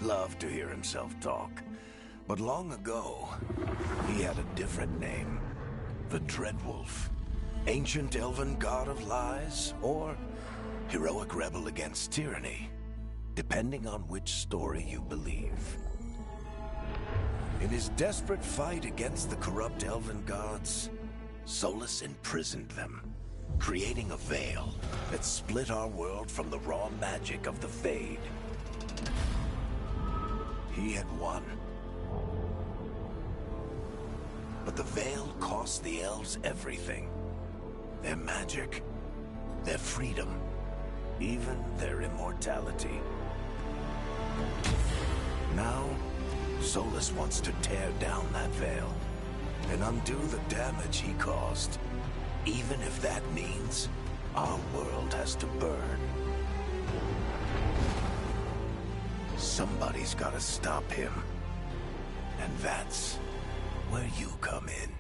loved to hear himself talk. But long ago, he had a different name. The Dreadwolf. Ancient elven god of lies, or heroic rebel against tyranny, depending on which story you believe. In his desperate fight against the corrupt elven gods, Solus imprisoned them, creating a veil that split our world from the raw magic of the Fade. He had won. But the veil cost the elves everything. Their magic, their freedom, even their immortality. Now, Solus wants to tear down that veil and undo the damage he caused, even if that means our world has to burn. Somebody's gotta stop him, and that's where you come in.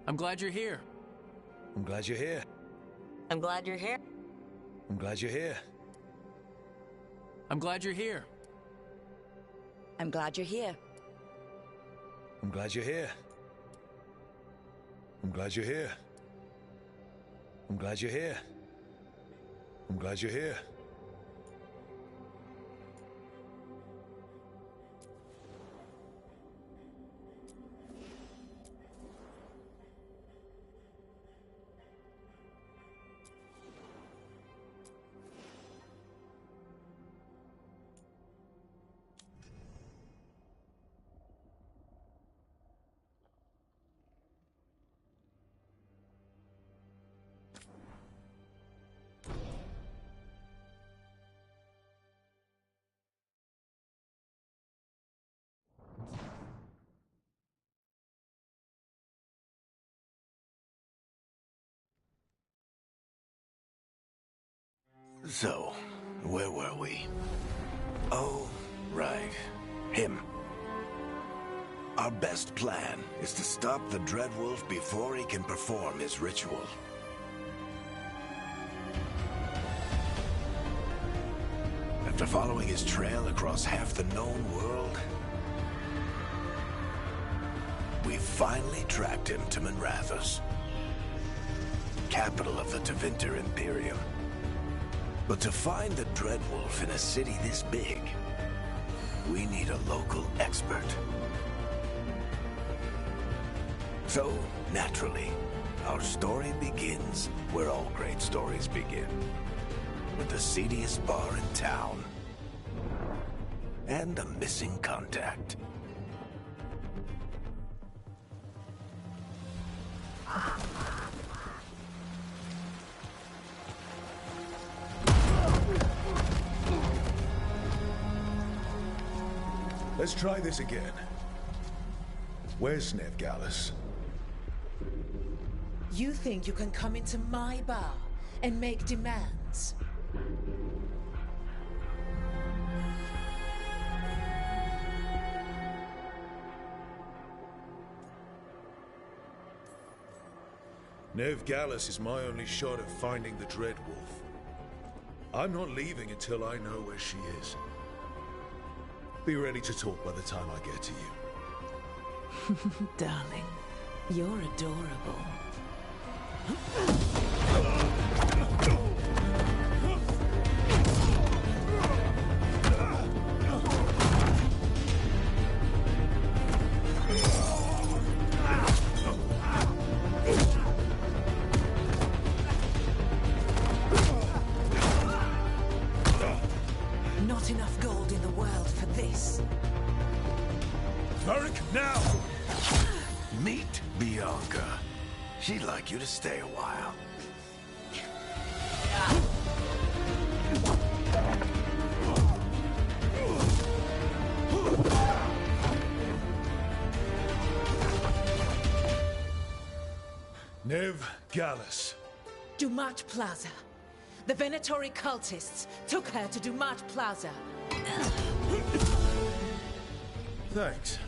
I'm glad you're here. I'm glad you're here. I'm glad you're here. I'm glad you're here. I'm glad you're here. I'm glad you're here. I'm glad you're here. I'm glad you're here. I'm glad you're here. I'm glad you're here. So, where were we? Oh, right. Him. Our best plan is to stop the Dreadwolf before he can perform his ritual. After following his trail across half the known world, we finally tracked him to Minrathous, capital of the Tevinter Imperium. But to find the Dreadwolf in a city this big, we need a local expert. So, naturally, our story begins where all great stories begin. With the seediest bar in town. And a missing contact. Let's try this again. Where's Nev Gallus? You think you can come into my bar and make demands? Nev Gallus is my only shot at finding the Dreadwolf. I'm not leaving until I know where she is. Be ready to talk by the time I get to you. Darling, you're adorable. Not enough gold in the world for this. Turek, now! Meet Bianca. She'd like you to stay a while. Nev Gallus. Dumat Plaza. The Venatori cultists took her to Dumat Plaza. Thanks.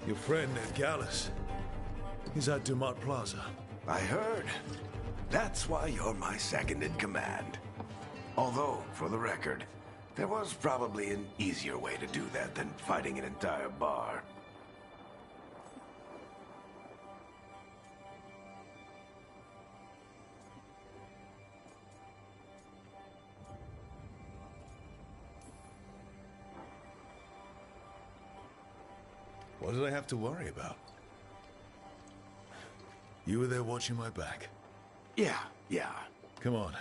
Your friend Nev Gallus is at Dumat Plaza. I heard. That's why you're my second in command. Although, for the record, there was probably an easier way to do that than fighting an entire bar. What did I have to worry about? You were there watching my back. Yeah. Come on.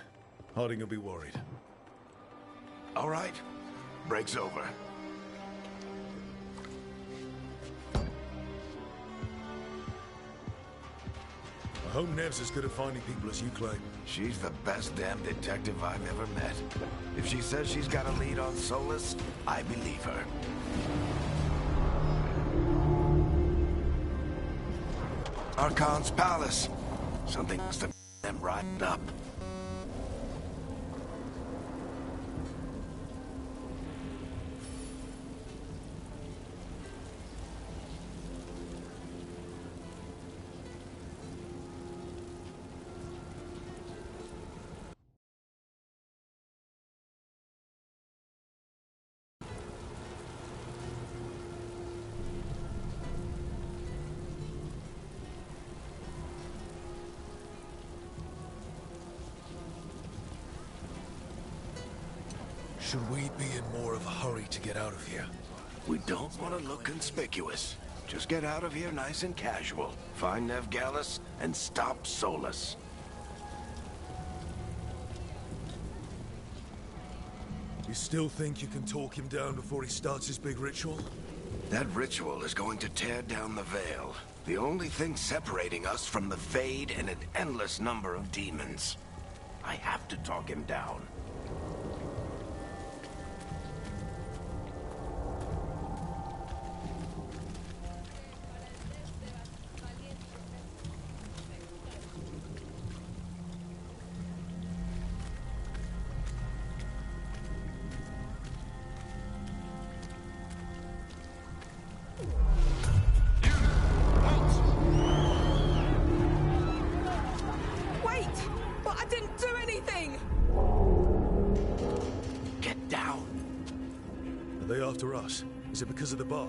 Harding will be worried. All right. Break's over. I hope Nev's as good at finding people as you claim. She's the best damn detective I've ever met. If she says she's got a lead on Solus, I believe her. Archon's palace. Something's to them right up. Should we be in more of a hurry to get out of here? We don't want to look conspicuous. Just get out of here nice and casual. Find Nevgalis and stop Solus. You still think you can talk him down before he starts his big ritual? That ritual is going to tear down the veil. The only thing separating us from the Fade and an endless number of demons. I have to talk him down. After us? Is it because of the bar?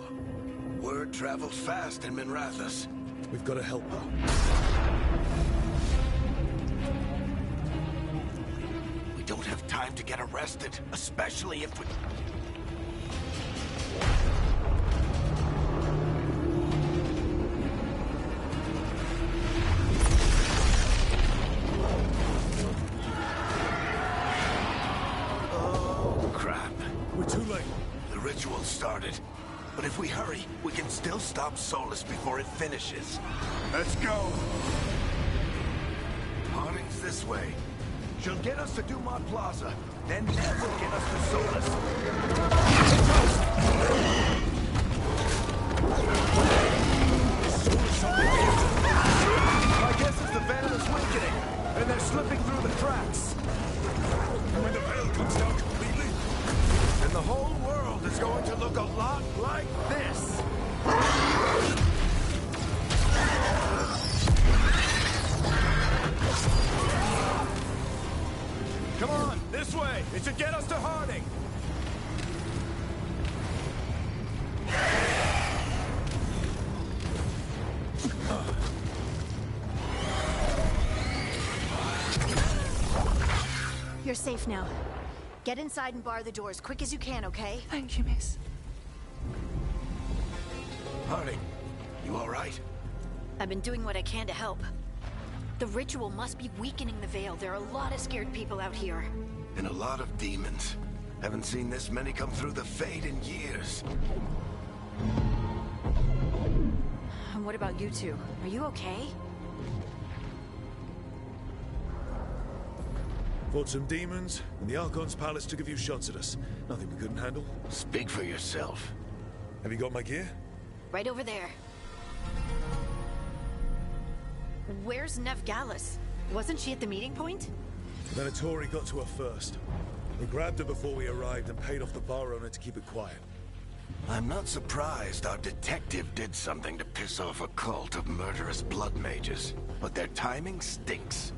Word travels fast in Minrathous. We've got to help her. We don't have time to get arrested, especially if we... Oh, crap. We're too late. The ritual started, but if we hurry, we can still stop Solus before it finishes. Let's go! Harding's this way. She'll get us to Dumont Plaza, then Nev will get us to Solus. My guess is the veil is weakening, and they're slipping through the cracks. And when the veil comes down completely, and the whole world is going to look a lot like this. Come on, this way. It should get us to Harding. You're safe now. Get inside and bar the door as quick as you can, okay? Thank you, miss. Harding, you all right? I've been doing what I can to help. The ritual must be weakening the veil. There are a lot of scared people out here. And a lot of demons. Haven't seen this many come through the Fade in years. And what about you two? Are you okay? fought some demons, and the Archon's palace took a few shots at us. Nothing we couldn't handle. Speak for yourself. Have you got my gear? Right over there. Where's Nevgalis? Wasn't she at the meeting point? The Venatori got to her first. We grabbed her before we arrived and paid off the bar owner to keep it quiet. I'm not surprised our detective did something to piss off a cult of murderous blood mages, but their timing stinks.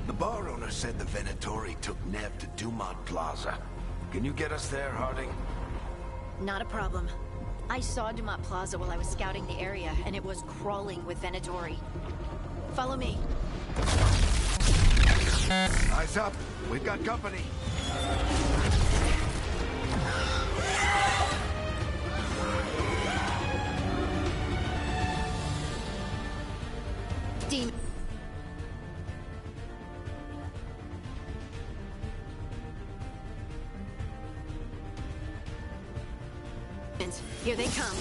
The bar owner said the Venatori took Nev to Dumont Plaza. Can you get us there, Harding? Not a problem. I saw Dumont Plaza while I was scouting the area, and it was crawling with Venatori. Follow me. Eyes up. We've got company. Demon. Here they come.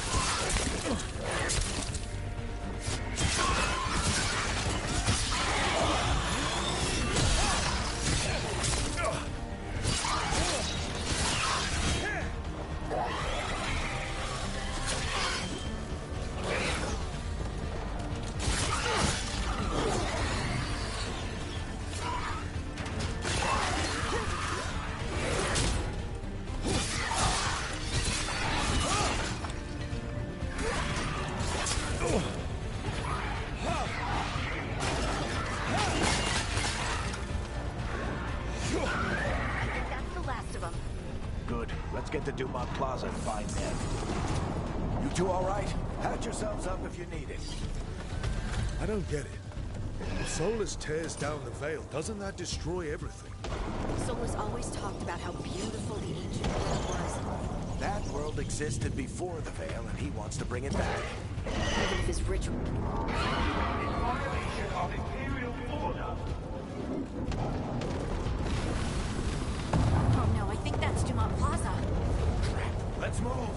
Get to Dumont Plaza and find Nev. You two all right? Patch yourselves up if you need it. I don't get it. If Solus tears down the veil, doesn't that destroy everything? Solus always talked about how beautiful the ancient world was. That world existed before the Veil, and he wants to bring it back. Even if his ritual... In violation of Imperial order. Oh no, I think that's Dumont Plaza. Let's move!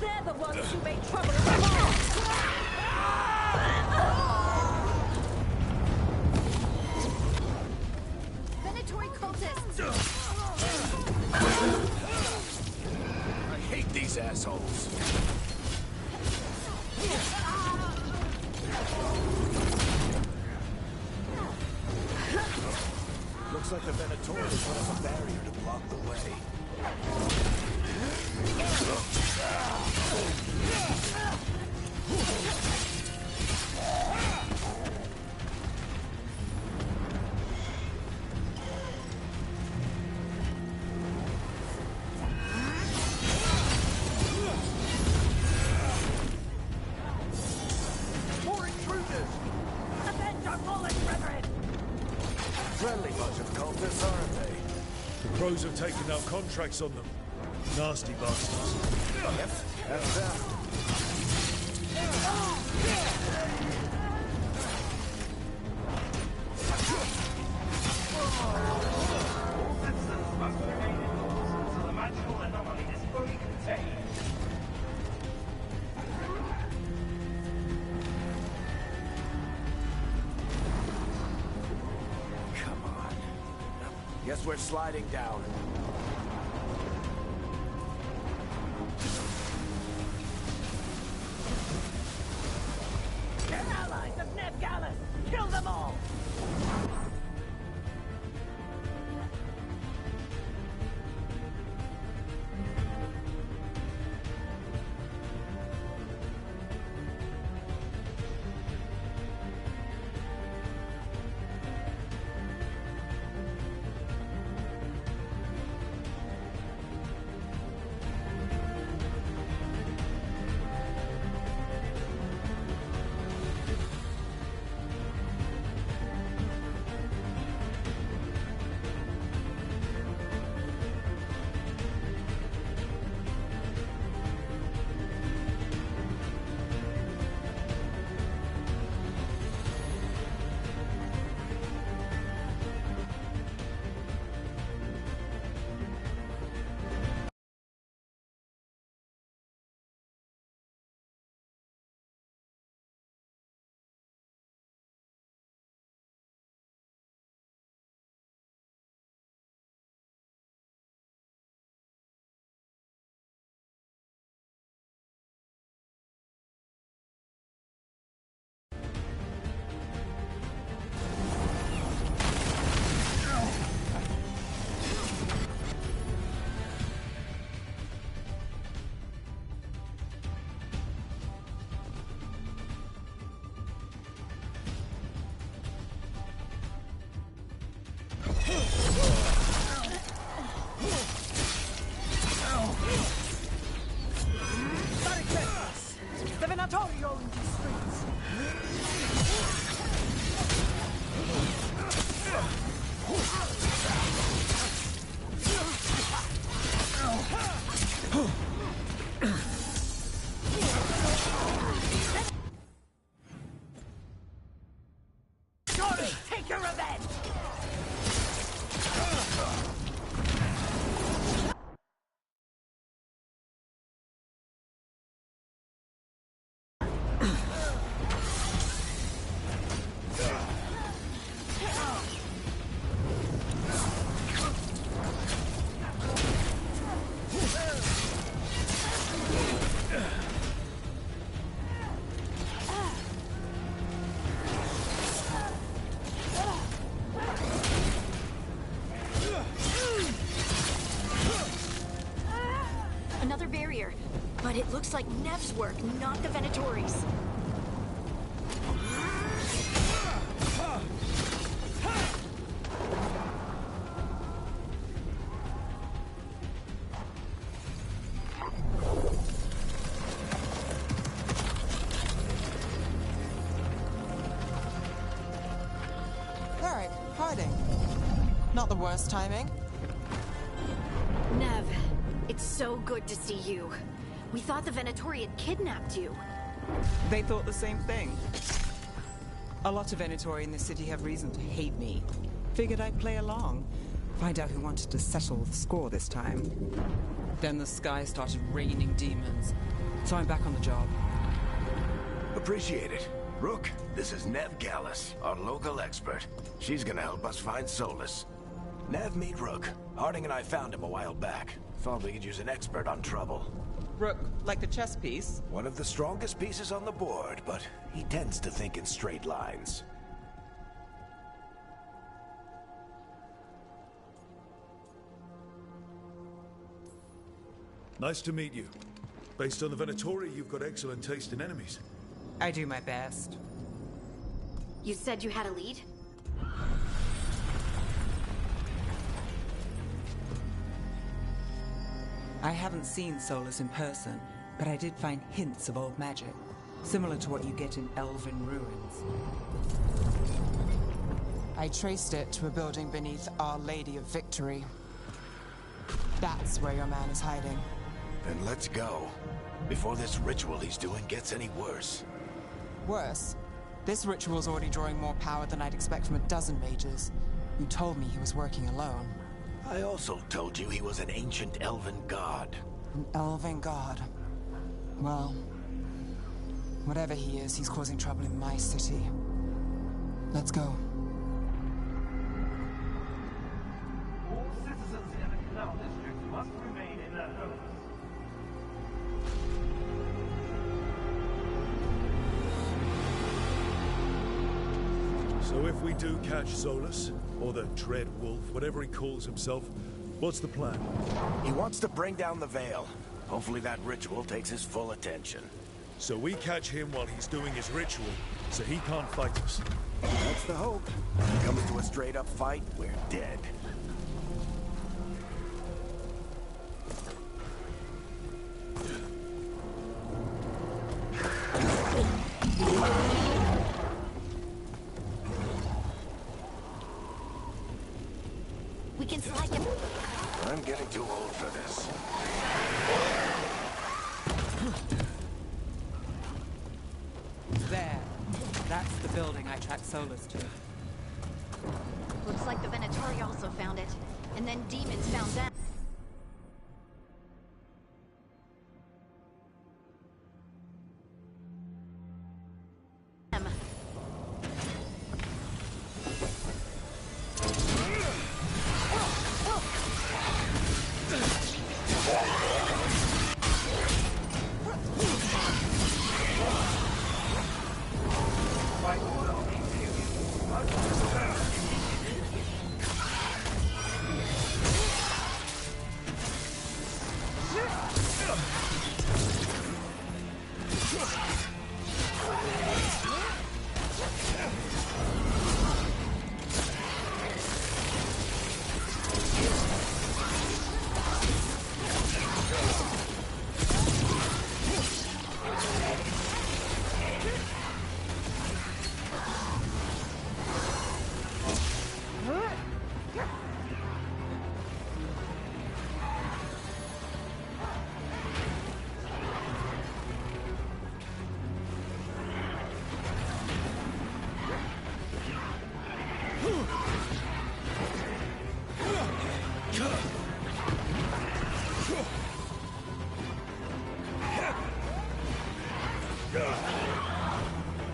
They're the ones who made trouble at the mall! Venatory cultists! I hate these assholes. Looks like the Venatori put up a barrier to block the way. More intruders! Avenge our fallen brethren! Friendly bunch of cultists, aren't they? The Crows have taken out contracts on them. Nasty bastards. Yep, that's them. All citizens must remain indoors until the magical anomaly is fully contained. Come on. Guess we're sliding down. They're allies of Ned Gallus! Kill them all! The Venatori own these streets! Sorry, take your revenge! Another barrier. But it looks like Nev's work, not the Venatori's. Not the worst timing. Nev, it's so good to see you. We thought the Venatori had kidnapped you. They thought the same thing. A lot of Venatori in this city have reason to hate me. Figured I'd play along. Find out who wanted to settle the score this time. Then the sky started raining demons. So I'm back on the job. Appreciate it. Rook, this is Nev Gallus, our local expert. She's gonna help us find Solus. Nev, meet Rook. Harding and I found him a while back. Thought we could use an expert on trouble. Rook, like the chess piece? One of the strongest pieces on the board, but he tends to think in straight lines. Nice to meet you. Based on the Venatori, you've got excellent taste in enemies. I do my best. You said you had a lead? I haven't seen Solus in person, but I did find hints of old magic, similar to what you get in elven ruins. I traced it to a building beneath Our Lady of Victory. That's where your man is hiding. Then let's go. Before this ritual he's doing gets any worse. Worse, this ritual's already drawing more power than I'd expect from a dozen mages. You told me he was working alone. I also told you he was an ancient elven god. An elven god. Well, whatever he is, he's causing trouble in my city. Let's go. All citizens in the canal district must remain in their homes. So if we do catch Solus, or the Dread Wolf, whatever he calls himself, what's the plan? He wants to bring down the veil. Hopefully that ritual takes his full attention. So we catch him while he's doing his ritual, so he can't fight us. That's the hope. If it comes to a straight-up fight, we're dead. We can slide him. I'm getting too old for this. There. That's the building I tracked Solus to. Looks like the Venatori also found it. And then demons found them.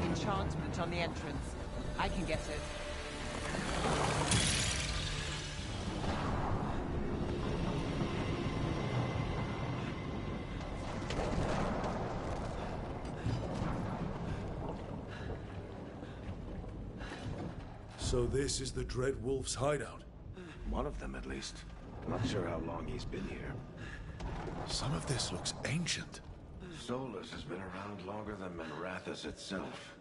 Enchantment on the entrance. I can get it. So this is the Dread Wolf's hideout. One of them, at least. Not sure how long he's been here. Some of this looks ancient. Solus has been around longer than Manrathus itself.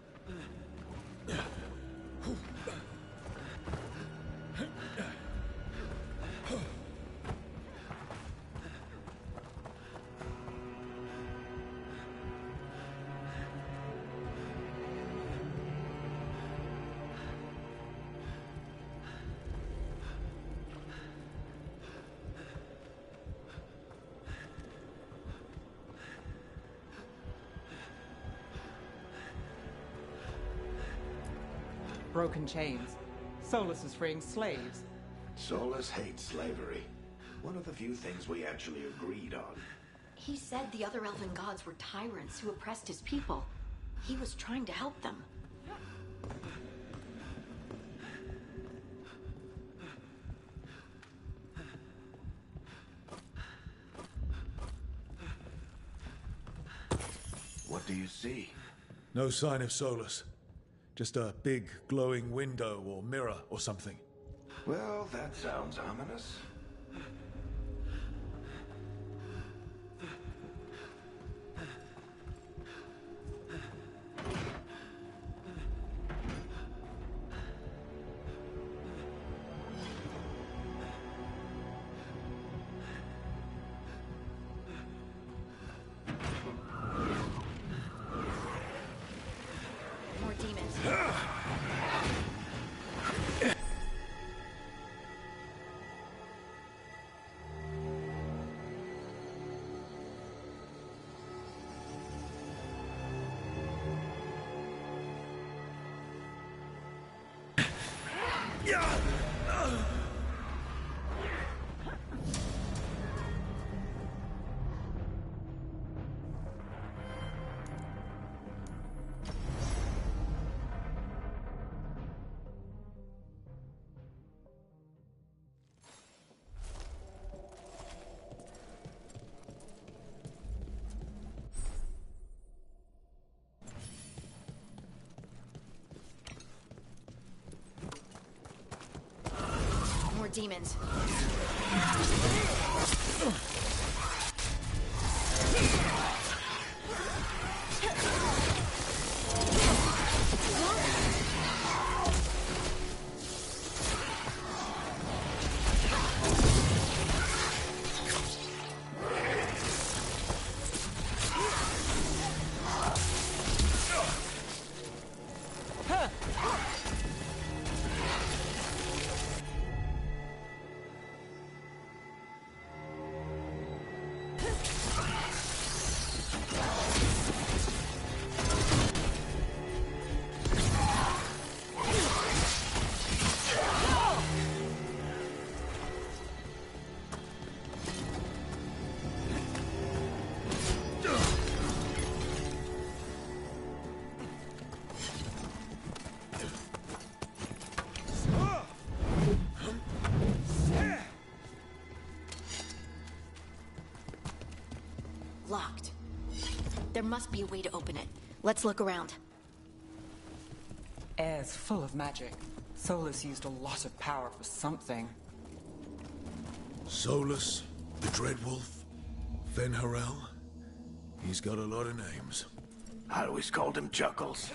broken chains. Solus is freeing slaves. Solus hates slavery. One of the few things we actually agreed on. He said the other elven gods were tyrants who oppressed his people. He was trying to help them. What do you see? No sign of Solus. Just a big glowing window or mirror or something. Well, that sounds ominous. More demons. More demons. Locked. There must be a way to open it. Let's look around. Air's full of magic. Solus used a lot of power for something. Solus, the Dreadwolf, Venharel. He's got a lot of names. I always called him Chuckles.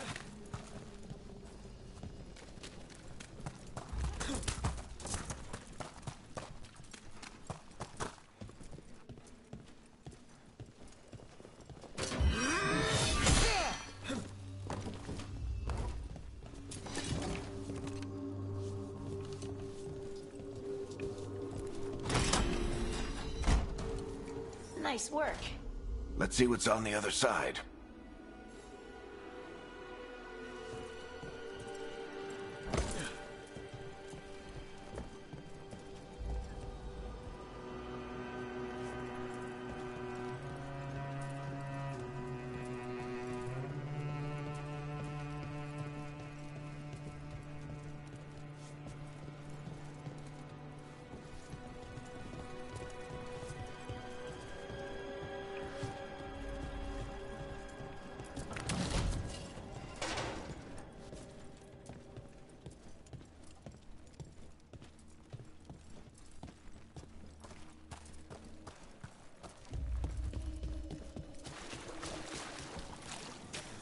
Nice work. Let's see what's on the other side.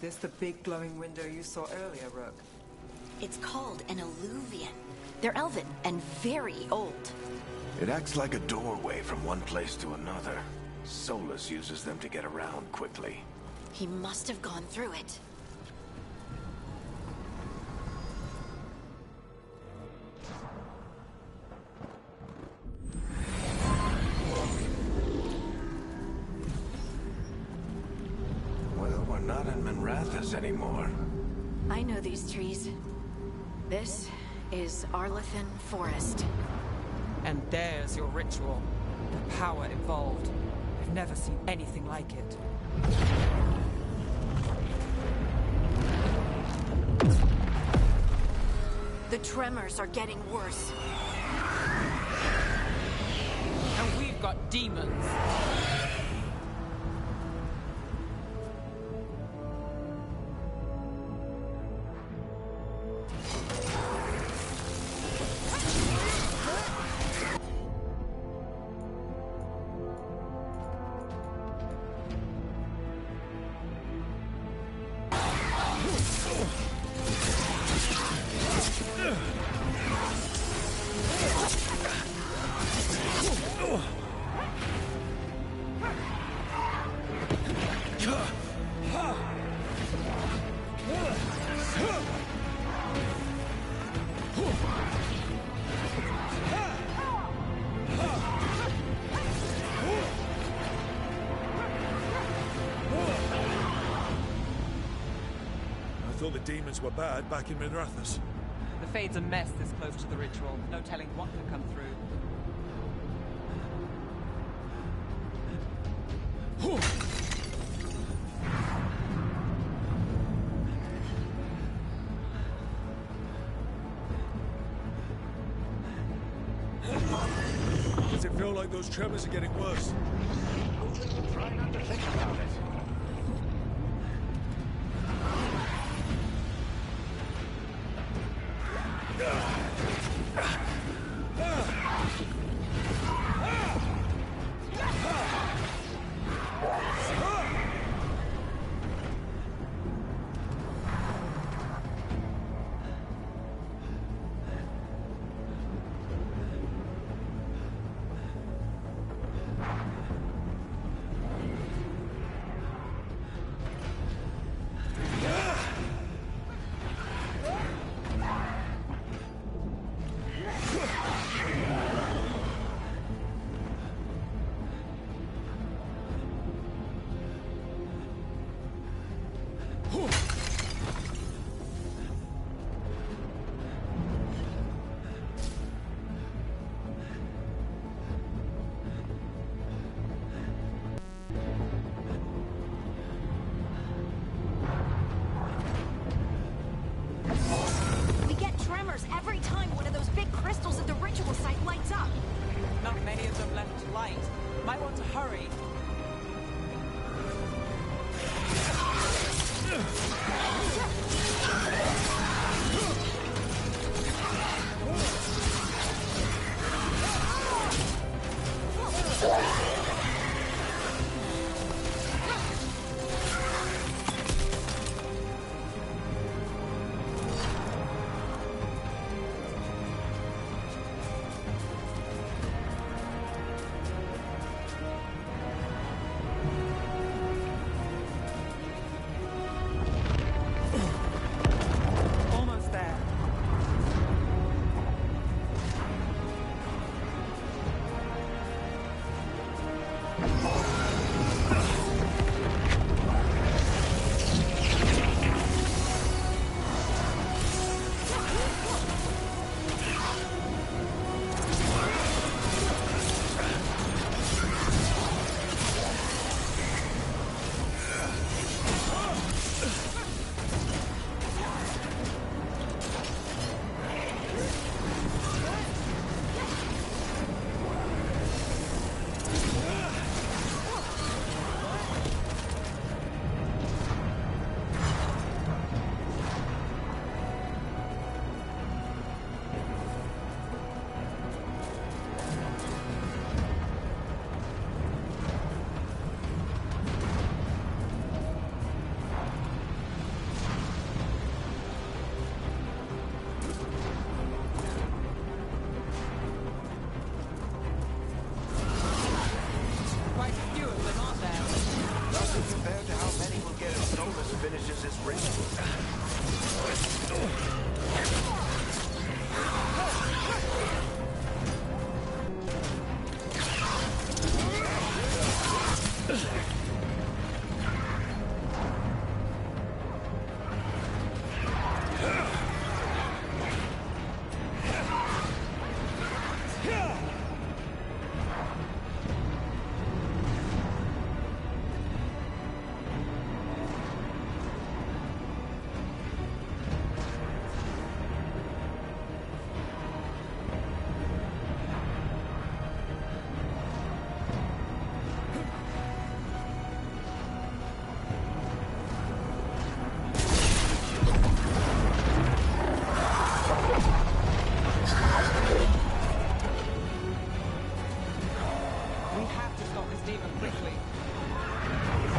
This the big glowing window you saw earlier, Rook? It's called an alluvian. They're elven and very old. It acts like a doorway from one place to another. Solus uses them to get around quickly. He must have gone through it. Well, we're not in Minrathous anymore. I know these trees. This is Arlethan Forest. And there's your ritual. The power evolved. I've never seen anything like it. The tremors are getting worse. And we've got demons. I thought the demons were bad back in Minrathous. The Fade's a mess this close to the ritual. No telling what could come through. Does it feel like those tremors are getting worse? Try not to think about it.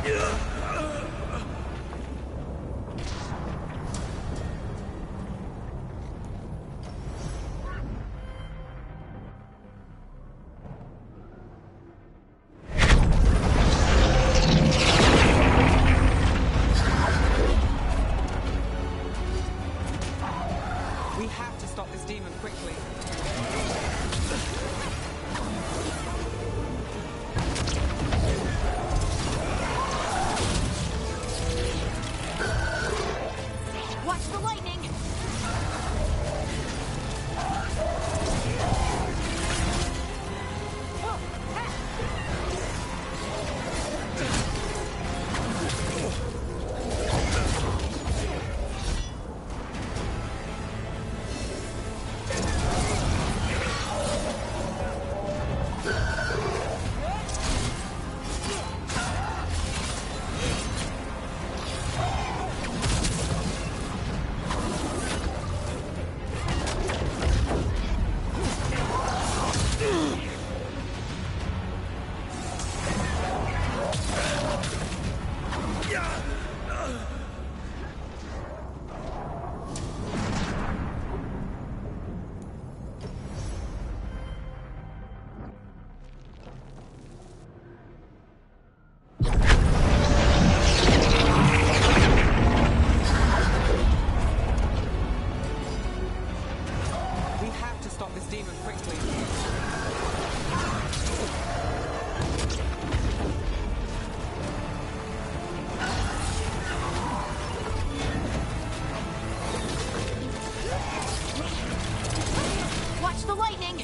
We have to stop this demon quickly. Watch the lightning! We have to stop this demon quickly. Watch the lightning!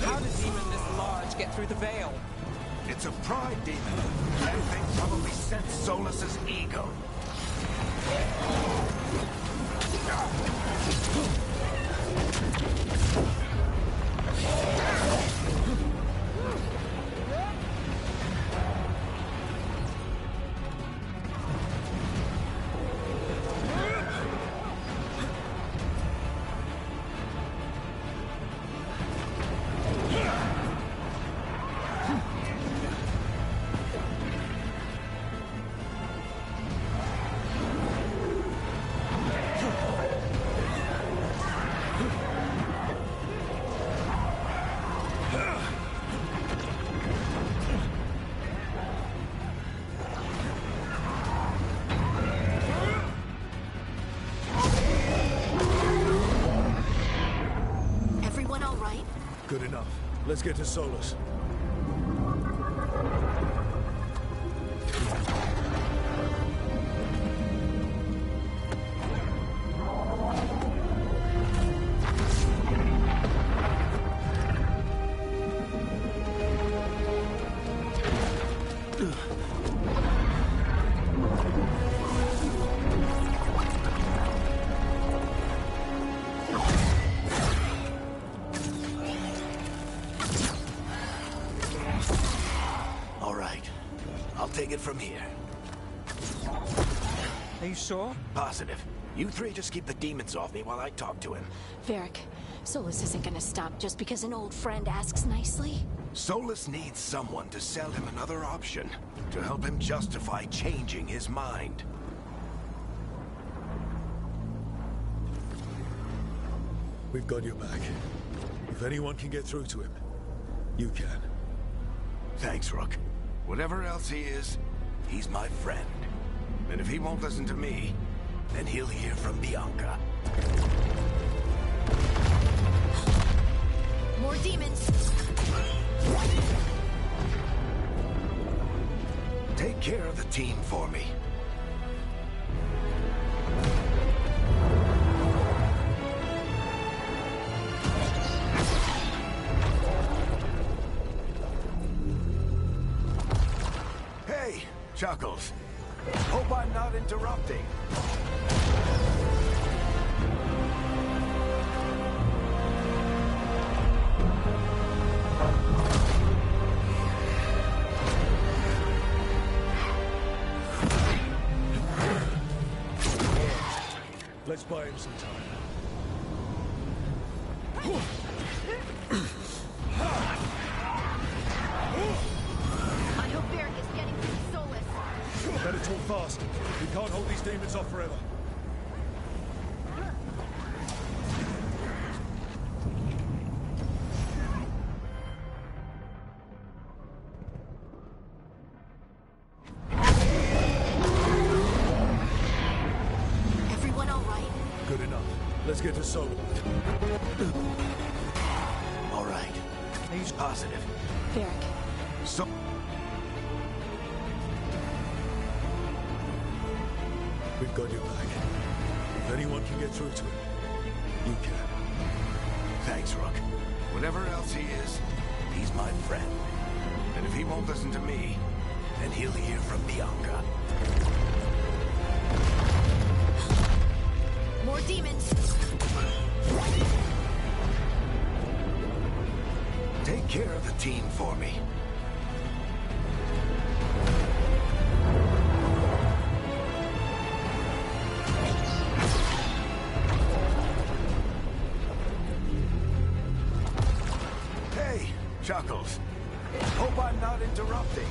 How did demon this large get through the veil? It's a pride demon. That thing probably sensed Solus's ego. Everyone all right? Good enough. Let's get to Solus. All right. I'll take it from here. Are you sure? Positive. You three just keep the demons off me while I talk to him. Varric, Solus isn't gonna stop just because an old friend asks nicely. Solus needs someone to sell him another option, to help him justify changing his mind. We've got your back. If anyone can get through to him, you can. Thanks, Rook. Whatever else he is, he's my friend. And if he won't listen to me, then he'll hear from Bianca. More demons! Take care of the team for me. Hey, Chuckles. Hope I'm not interrupting. Let's buy him some time. I hope Varric is getting through Solus. Better talk fast. We can't hold these demons off forever. Everyone all right? Good enough. Let's get to Solo. All right. He's positive. Varric, So... We've got your back. If anyone can get through to him, you can. Thanks, Rook. Whatever else he is, he's my friend. And if he won't listen to me, then he'll hear from Bianca. more demons! Take care of the team for me. Hey, Chuckles. Hope I'm not interrupting.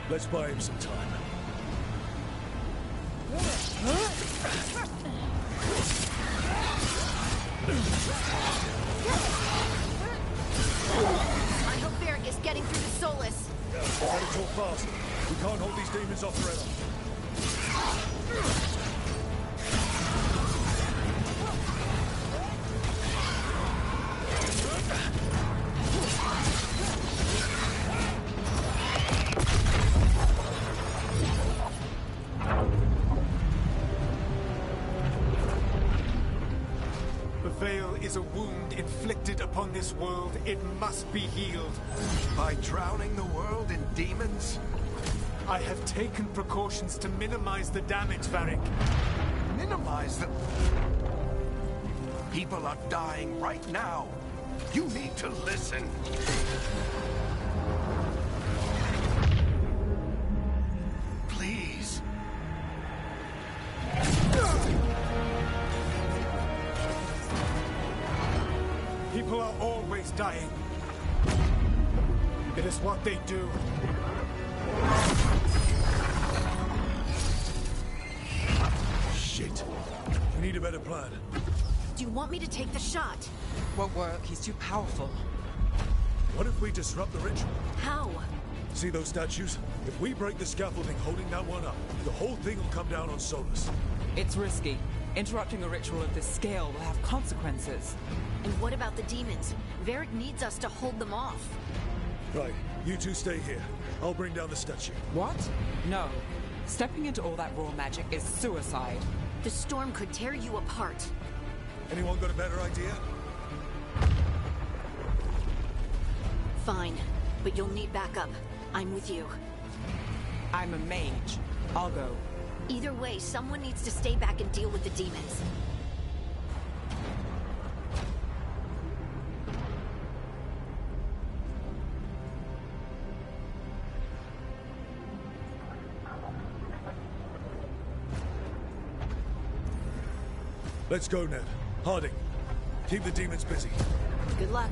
Let's buy him some time. I hope Varric is getting through to Solus. Better talk fast. We can't hold these demons off forever. The veil is a wound inflicted upon this world. It must be healed. By drowning the world in demons? I have taken precautions to minimize the damage, Varric. Minimize the... People are dying right now. You need to listen. Please. People are always dying. It is what they do. Shit. We need a better plan. Do you want me to take the shot? Won't work. He's too powerful. What if we disrupt the ritual? How? See those statues? If we break the scaffolding holding that one up, the whole thing will come down on Solus. It's risky. Interrupting a ritual of this scale will have consequences. And what about the demons? Varric needs us to hold them off. Right, you two stay here. I'll bring down the statue. What? No. Stepping into all that raw magic is suicide. The storm could tear you apart. Anyone got a better idea? Fine, but you'll need backup. I'm with you. I'm a mage. I'll go. Either way, someone needs to stay back and deal with the demons. Let's go, Ned. Harding, keep the demons busy. Good luck.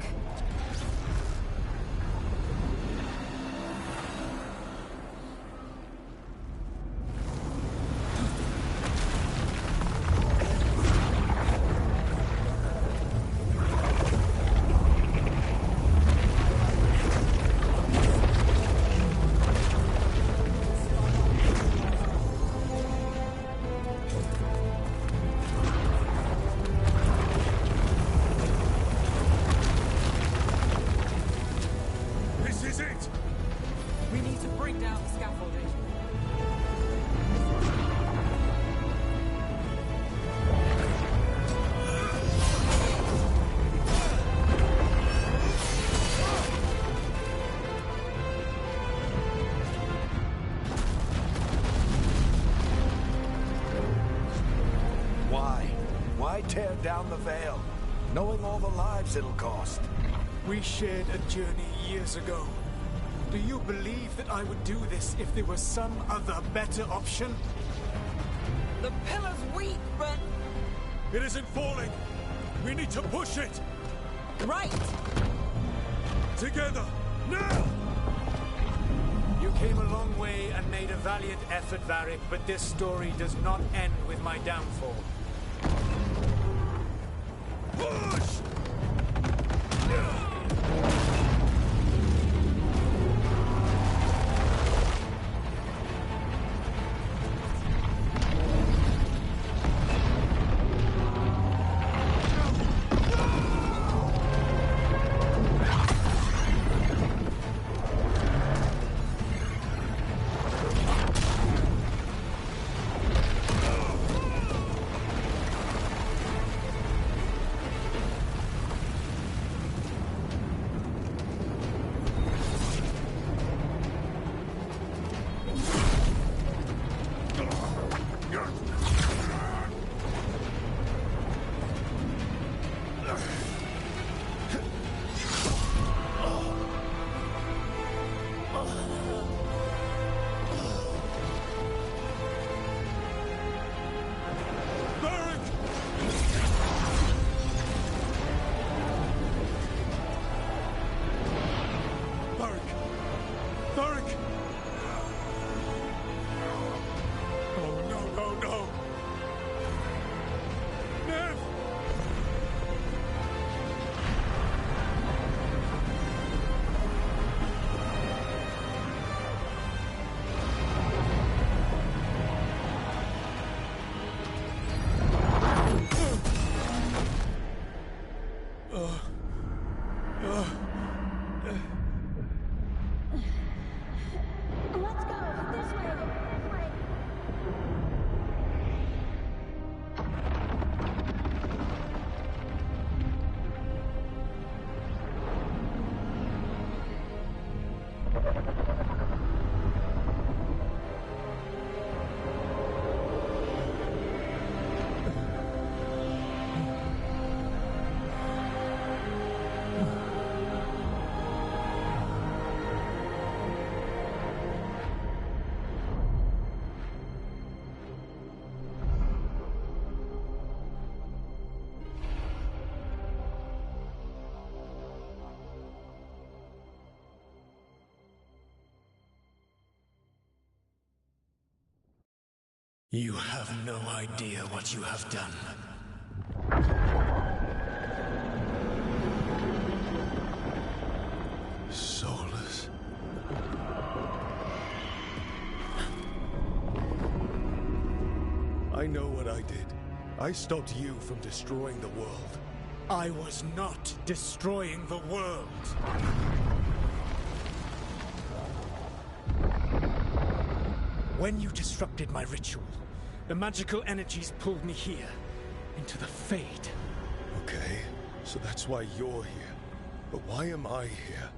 Why tear down the veil, knowing all the lives it'll cost? We shared a journey years ago. Do you believe that I would do this if there was some other better option? The pillar's weak, but... It isn't falling! We need to push it! Right! Together! Now! You came a long way and made a valiant effort, Varric, but this story does not end with my downfall. Push! You have no idea what you have done. Soulless. I know what I did. I stopped you from destroying the world. I was not destroying the world. When you disrupted my ritual, the magical energies pulled me here, into the Fade. Okay, so that's why you're here. But why am I here?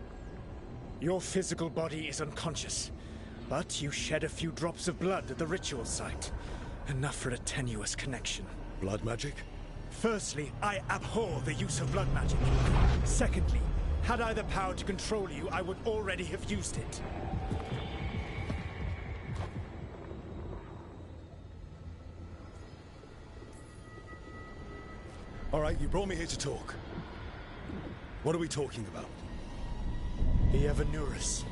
Your physical body is unconscious. But you shed a few drops of blood at the ritual site. Enough for a tenuous connection. Blood magic? Firstly, I abhor the use of blood magic. Secondly, had I the power to control you, I would already have used it. All right, you brought me here to talk. What are we talking about? The Evanurus,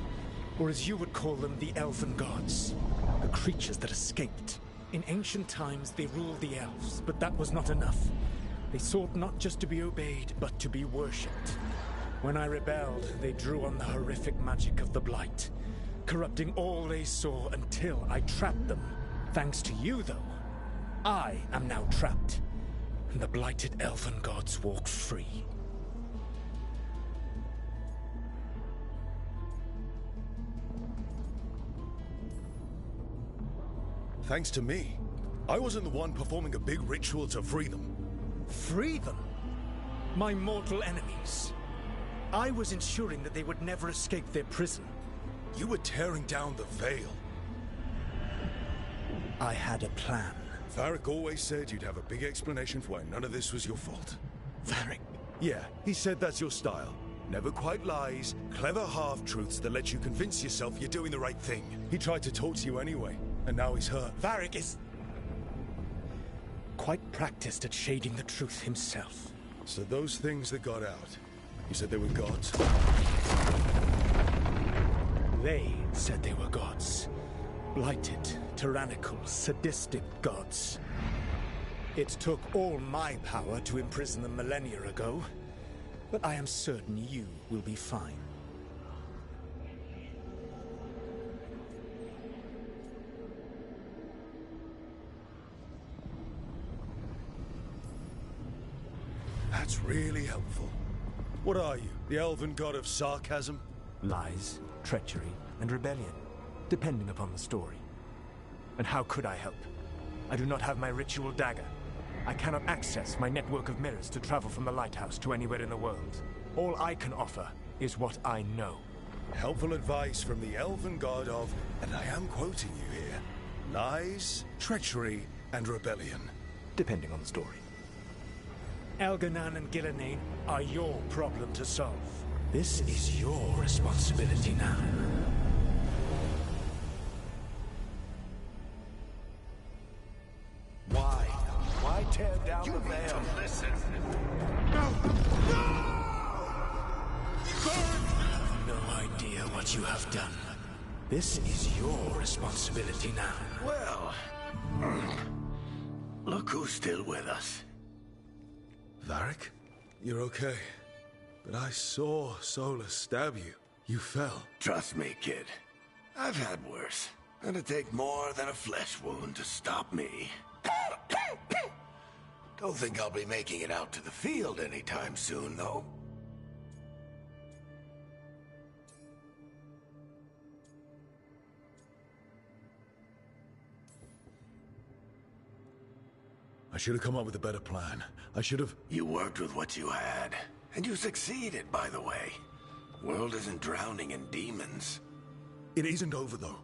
or as you would call them, the Elven Gods. The creatures that escaped. In ancient times, they ruled the elves, but that was not enough. They sought not just to be obeyed, but to be worshipped. When I rebelled, they drew on the horrific magic of the Blight, corrupting all they saw until I trapped them. Thanks to you, though, I am now trapped, and the blighted Elven Gods walk free. Thanks to me. I wasn't the one performing a big ritual to free them. Free them? My mortal enemies. I was ensuring that they would never escape their prison. You were tearing down the veil. I had a plan. Varric always said you'd have a big explanation for why none of this was your fault. Varric? Yeah, he said that's your style. Never quite lies, clever half-truths that let you convince yourself you're doing the right thing. He tried to talk to you anyway, and now he's hurt. Varric is quite practiced at shading the truth himself. So those things that got out, you said they were gods? They said they were gods. Blighted, tyrannical, sadistic gods. It took all my power to imprison them millennia ago, but I am certain you will be fine. That's really helpful. What are you, the elven god of sarcasm? Lies, treachery, and rebellion, depending upon the story. And how could I help? I do not have my ritual dagger. I cannot access my network of mirrors to travel from the lighthouse to anywhere in the world. All I can offer is what I know. Helpful advice from the elven god of, and I am quoting you here, lies, treachery, and rebellion. Depending on the story. Elganan and Gillenane are your problem to solve. This is your responsibility now. Why? Why tear down the veil? Listen. No idea what you have done. This is your responsibility now. Well, look who's still with us. Varric? You're okay. But I saw Solus stab you. You fell. Trust me, kid. I've had worse. It'd take more than a flesh wound to stop me. Don't think I'll be making it out to the field anytime soon, though. I should have come up with a better plan. I should have... You worked with what you had. And you succeeded, by the way. World isn't drowning in demons. It isn't over, though.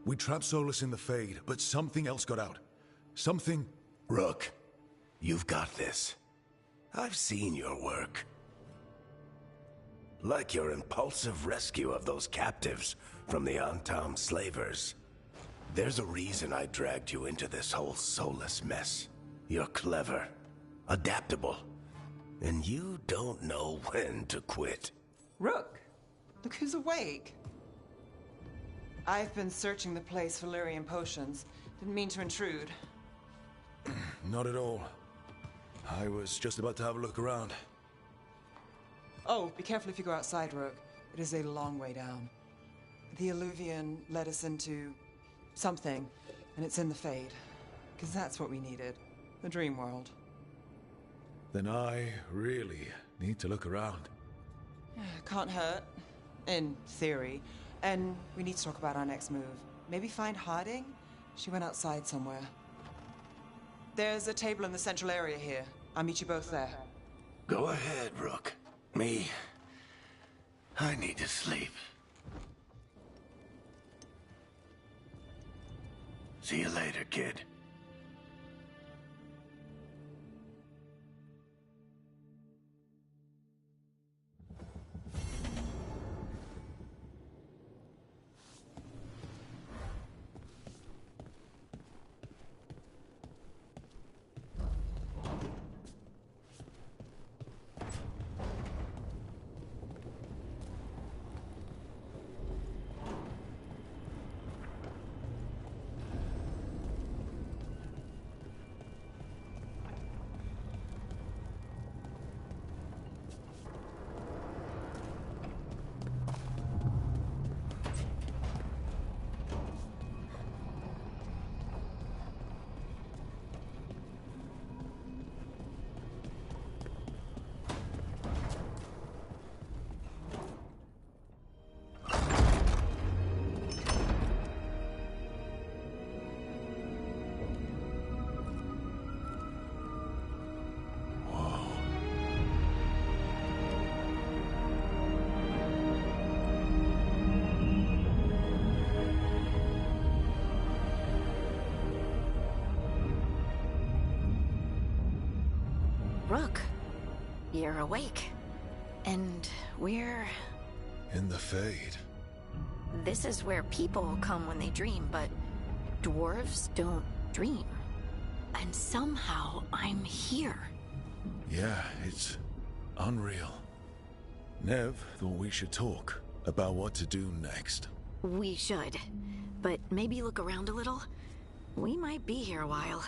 We trapped Solus in the Fade, but something else got out. Something... Rook, you've got this. I've seen your work. Like your impulsive rescue of those captives from the Antam slavers. There's a reason I dragged you into this whole Solus mess. You're clever, adaptable, and you don't know when to quit. Rook, look who's awake. I've been searching the place for Lyrian potions. Didn't mean to intrude. Not at all. I was just about to have a look around. Oh, be careful if you go outside, Rook. It is a long way down. The Illuvian led us into something, and it's in the Fade. Because that's what we needed. The dream world. Then I really need to look around. Can't hurt. In theory. And we need to talk about our next move. Maybe find Harding? She went outside somewhere. There's a table in the central area here. I'll meet you both there. Go ahead, Rook. Me, I need to sleep. See you later, kid. Rook, you're awake. And we're... In the Fade. This is where people come when they dream, but dwarves don't dream. And somehow I'm here. Yeah, it's unreal. Nev thought we should talk about what to do next. We should. But maybe look around a little. We might be here a while.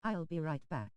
I'll be right back.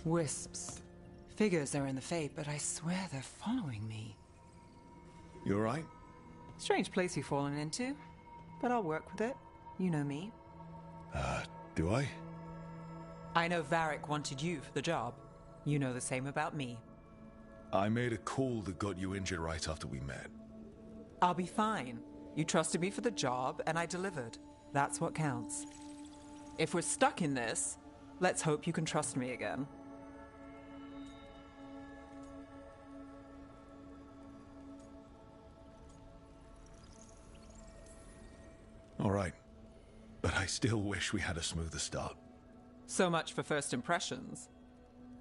Wisps. Figures are in the Fate, but I swear they're following me. You alright? Strange place you've fallen into, but I'll work with it. You know me. Do I? I know Varric wanted you for the job. You know the same about me. I made a call that got you injured right after we met. I'll be fine. You trusted me for the job, and I delivered. That's what counts. If we're stuck in this, let's hope you can trust me again. All right. But I still wish we had a smoother start. So much for first impressions.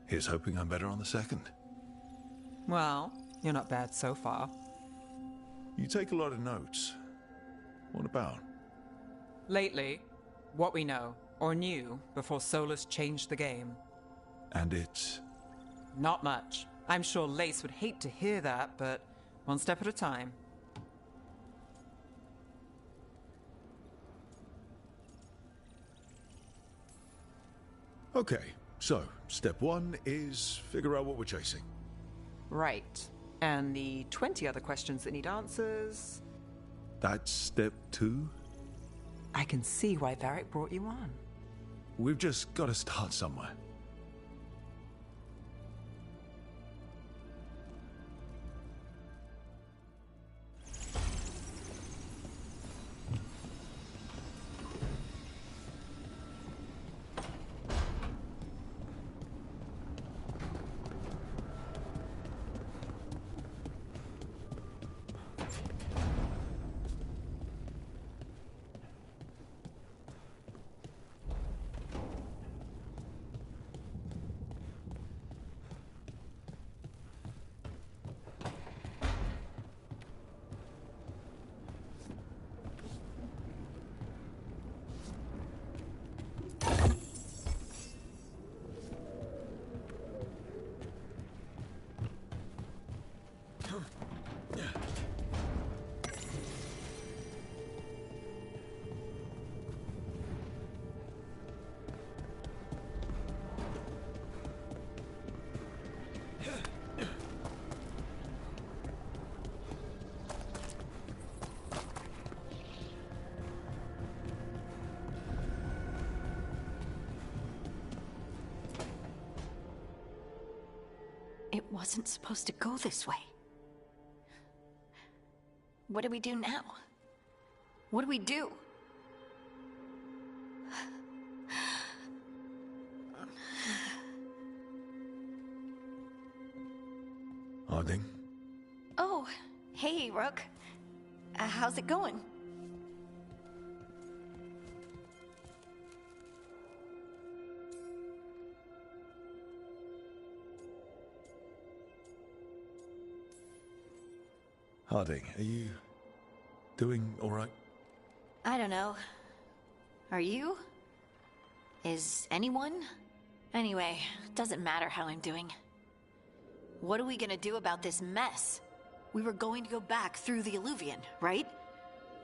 Here's hoping I'm better on the second. Well, you're not bad so far. You take a lot of notes. What about? Lately, what we know, or knew, before Solus changed the game. And it's... Not much. I'm sure Lace would hate to hear that, but one step at a time. Okay, so step one is figure out what we're chasing. Right. And the 20 other questions that need answers... That's step two? I can see why Varric brought you on. We've just got to start somewhere. It wasn't supposed to go this way. What do we do now? What do we do? Harding? Oh, hey, Rook. How's it going? Harding, are you doing all right? I don't know. Are you? Is anyone? Anyway, doesn't matter how I'm doing. What are we gonna do about this mess? We were going to go back through the Illuvian, right?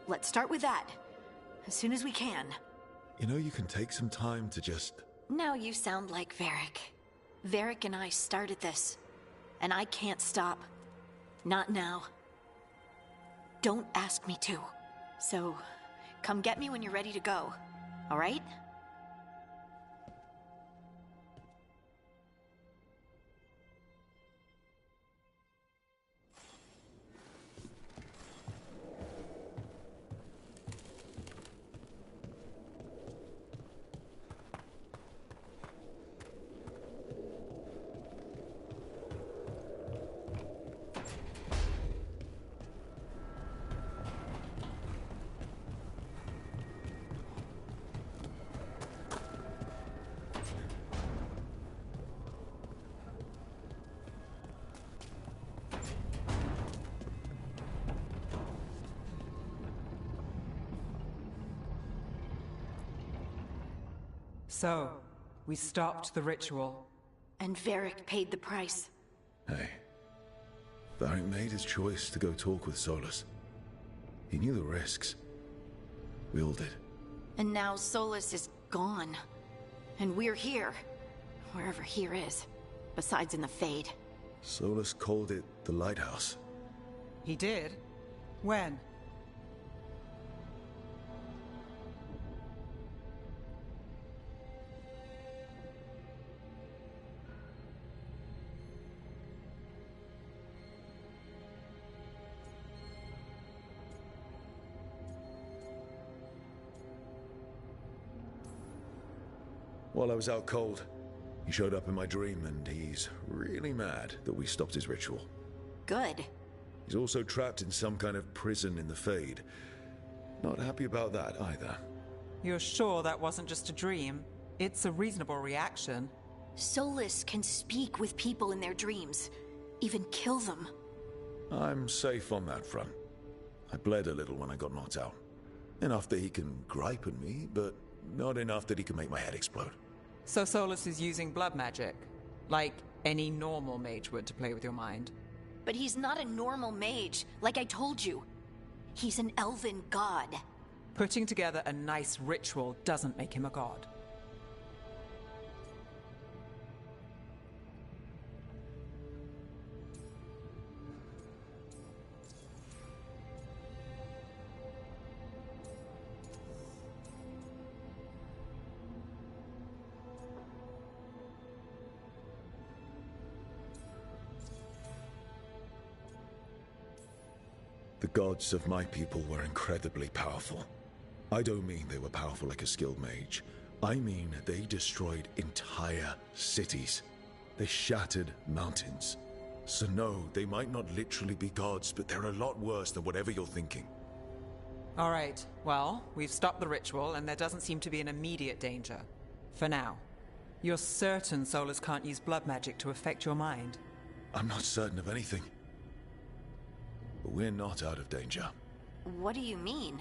Let's start with that. As soon as we can. You know, you can take some time to just... Now you sound like Varric. Varric and I started this. And I can't stop. Not now. Don't ask me to. So, come get me when you're ready to go. All right? So, we stopped the ritual. And Varric paid the price. Hey. Varric made his choice to go talk with Solus. He knew the risks. We all did. And now Solus is gone. And we're here. wherever here is, besides in the Fade. Solus called it the Lighthouse. He did? When? While I was out cold, he showed up in my dream, and he's really mad that we stopped his ritual. Good. He's also trapped in some kind of prison in the Fade. Not happy about that either. You're sure that wasn't just a dream? It's a reasonable reaction. Solus can speak with people in their dreams, even kill them. I'm safe on that front. I bled a little when I got knocked out. Enough that he can gripe at me, but not enough that he can make my head explode. So Solus is using blood magic, like any normal mage would, to play with your mind. But he's not a normal mage, like I told you. He's an elven god. Putting together a nice ritual doesn't make him a god. The gods of my people were incredibly powerful. I don't mean they were powerful like a skilled mage. I mean they destroyed entire cities. They shattered mountains. So no, they might not literally be gods, but they're a lot worse than whatever you're thinking. All right, well, we've stopped the ritual, and there doesn't seem to be an immediate danger. For now. You're certain Solus can't use blood magic to affect your mind? I'm not certain of anything. But we're not out of danger. What do you mean?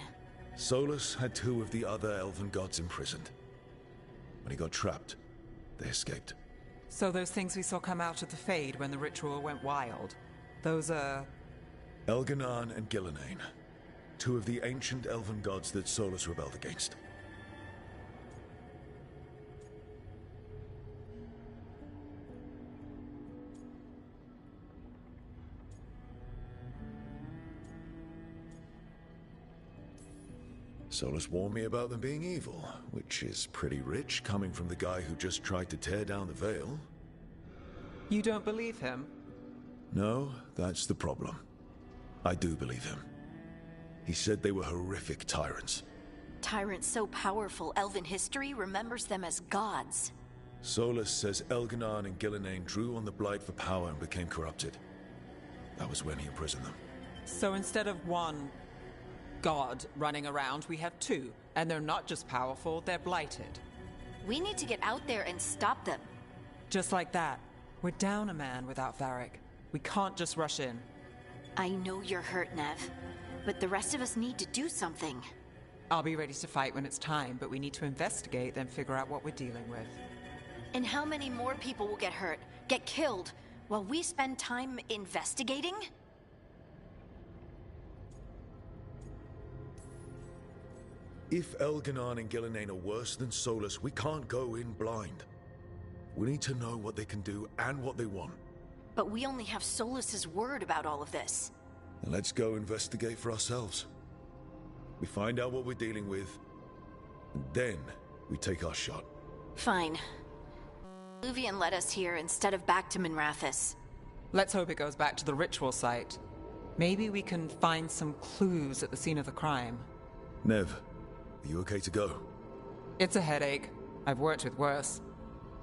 Solus had two of the other elven gods imprisoned. When he got trapped, they escaped. So those things we saw come out of the Fade when the ritual went wild, those are... Elganon and Gillenane. Two of the ancient elven gods that Solus rebelled against. Solus warned me about them being evil, which is pretty rich coming from the guy who just tried to tear down the veil. You don't believe him? No, that's the problem. I do believe him. He said they were horrific tyrants. Tyrants so powerful, elven history remembers them as gods. Solus says Elganon and Gillenane drew on the Blight for power and became corrupted. That was when he imprisoned them. So instead of one god running around, we have two. And they're not just powerful, they're blighted. We need to get out there and stop them. Just like that. We're down a man without Varric. We can't just rush in. I know you're hurt, Nev. But the rest of us need to do something. I'll be ready to fight when it's time, but we need to investigate, then figure out what we're dealing with. And how many more people will get hurt, get killed, while we spend time investigating? If Elganon and Gillenane are worse than Solus, we can't go in blind. We need to know what they can do and what they want. But we only have Solus's word about all of this. Then let's go investigate for ourselves. We find out what we're dealing with, and then we take our shot. Fine. Luvian led us here instead of back to Minrathous. Let's hope it goes back to the ritual site. Maybe we can find some clues at the scene of the crime. Nev, are you okay to go? It's a headache. I've worked with worse.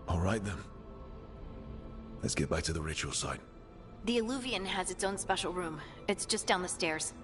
All right then. Let's get back to the ritual site. The Illuvian has its own special room. It's just down the stairs.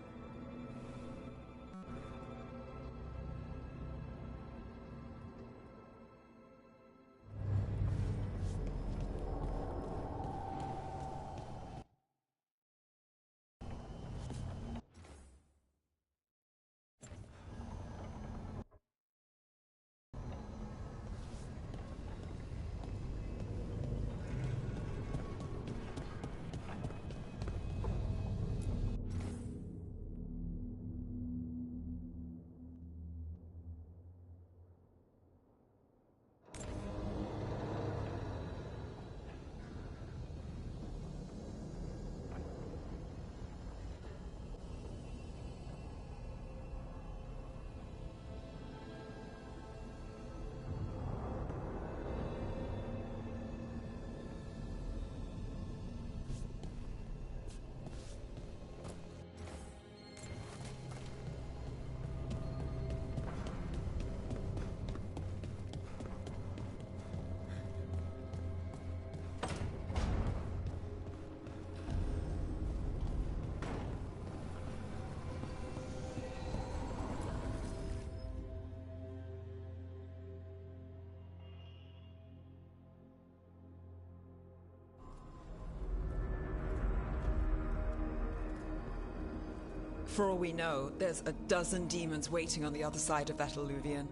For all we know, there's a dozen demons waiting on the other side of that alluvion.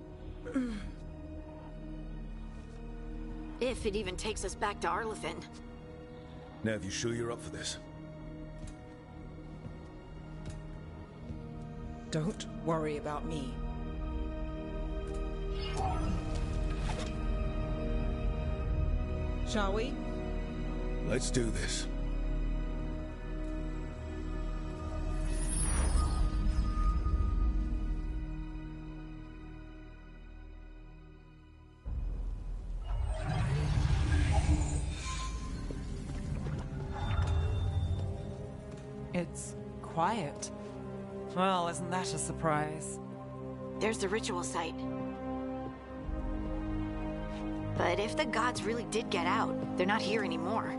If it even takes us back to Arlethan. Nev, you sure you're up for this? Don't worry about me. Shall we? Let's do this. It's quiet. Well, isn't that a surprise? There's the ritual site. But if the gods really did get out, they're not here anymore.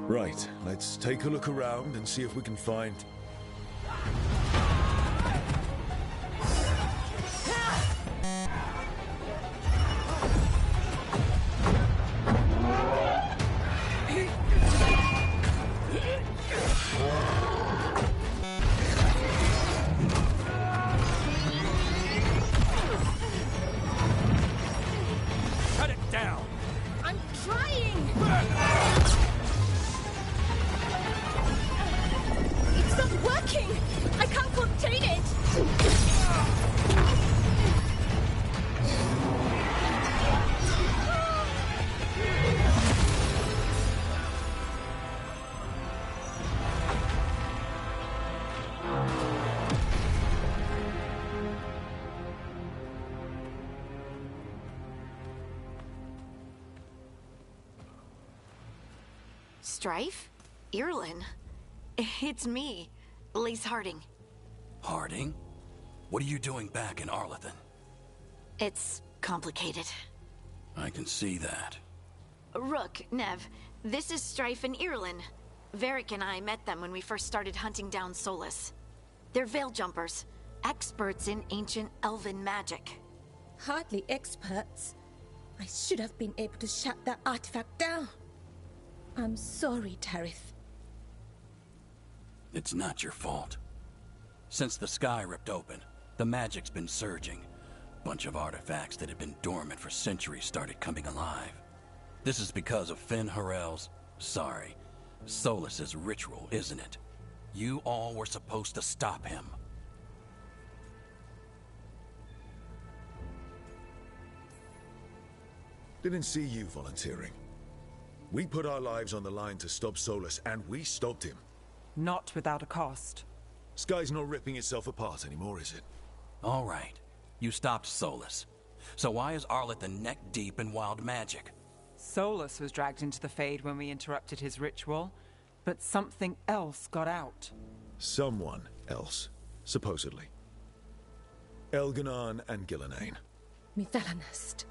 Right, let's take a look around and see if we can find... Strife? Irlin? It's me, Lace Harding. Harding? What are you doing back in Arlethan? It's complicated. I can see that. Rook, Nev, this is Strife and Irlin. Varric and I met them when we first started hunting down Solus. They're veil jumpers, experts in ancient elven magic. Hardly experts. I should have been able to shut that artifact down. I'm sorry, Tarith. It's not your fault. Since the sky ripped open, the magic's been surging. Bunch of artifacts that had been dormant for centuries started coming alive. This is because of Finn Harel's... Solus's ritual, isn't it? You all were supposed to stop him. Didn't see you volunteering. We put our lives on the line to stop Solus, and we stopped him. Not without a cost. Sky's not ripping itself apart anymore, is it? All right. You stopped Solus. So why is Arlethan neck deep in wild magic? Solus was dragged into the Fade when we interrupted his ritual, but something else got out. Someone else, supposedly. Elganon and Gillenane. Mithalanast.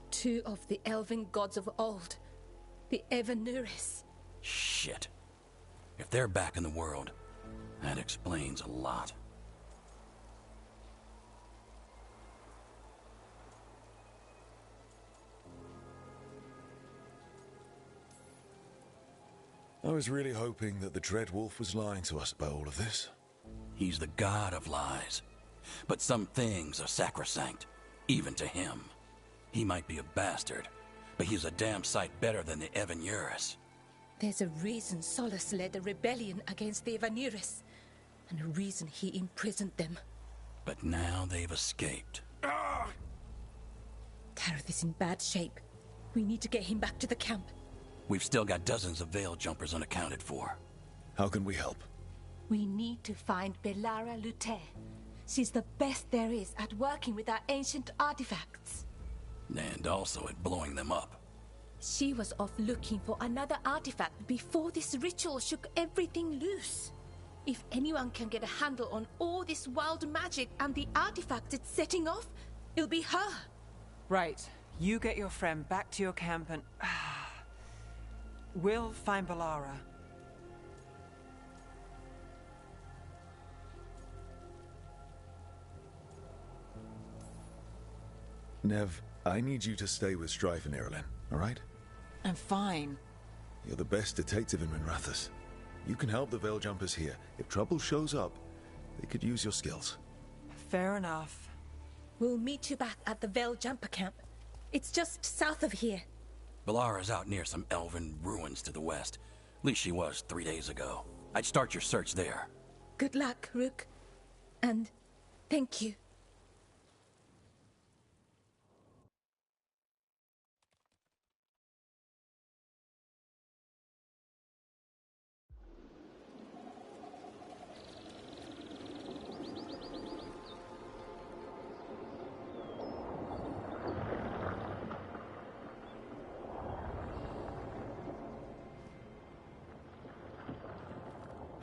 Two of the elven gods of old. The Evanuris. Shit. If they're back in the world, that explains a lot. I was really hoping that the Dreadwolf was lying to us about all of this. He's the god of lies. But some things are sacrosanct, even to him. He might be a bastard, but he's a damn sight better than the Evanuris. There's a reason Solus led a rebellion against the Evanuris, and a reason he imprisoned them. But now they've escaped. Tarith is in bad shape. We need to get him back to the camp. We've still got dozens of veil jumpers unaccounted for. How can we help? We need to find Belara Lute. She's the best there is at working with our ancient artifacts. And also at blowing them up. She was off looking for another artifact before this ritual shook everything loose. If anyone can get a handle on all this wild magic and the artifacts it's setting off, it'll be her. Right. You get your friend back to your camp and... we'll find Belara. Nev, I need you to stay with Strife and Irlin, all right? I'm fine. You're the best detective in Minrathous. You can help the Veil Jumpers here. If trouble shows up, they could use your skills. Fair enough. We'll meet you back at the Veil Jumper Camp. It's just south of here. Balara's out near some elven ruins to the west. At least she was 3 days ago. I'd start your search there. Good luck, Rook. And thank you.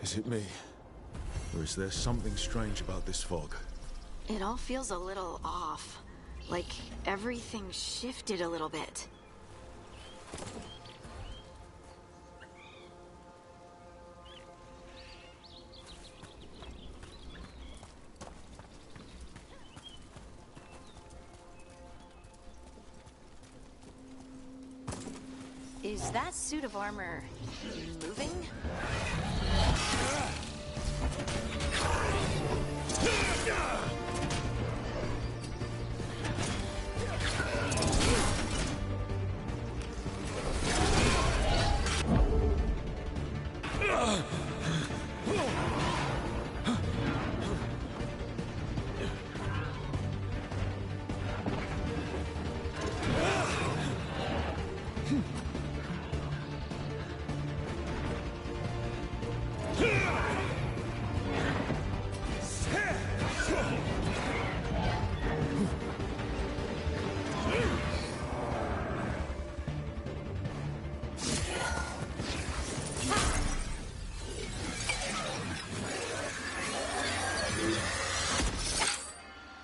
Is it me? Or is there something strange about this fog? It all feels a little off. Like everything shifted a little bit. Is that suit of armor moving?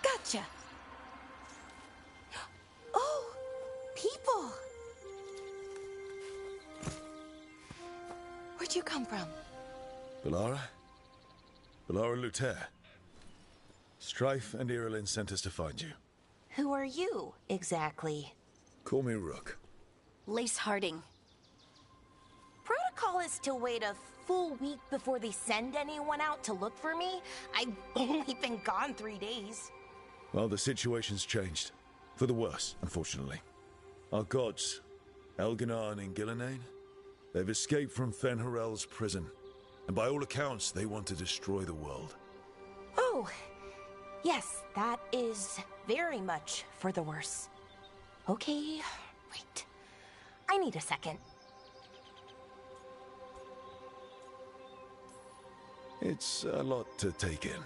Gotcha. Oh, people. Where'd you come from? Balara? Balara Luther. Strife and Irilyn sent us to find you. Who are you, exactly? Call me Rook. Lace Harding. Protocol is to wait a full week before they send anyone out to look for me? I've only been gone 3 days. Well, the situation's changed. For the worse, unfortunately. Our gods, Elginar and Ingillinane, they've escaped from Fen'Harel's prison. And by all accounts, they want to destroy the world. Oh, yes, that is very much for the worse. Okay, wait. I need a second. It's a lot to take in.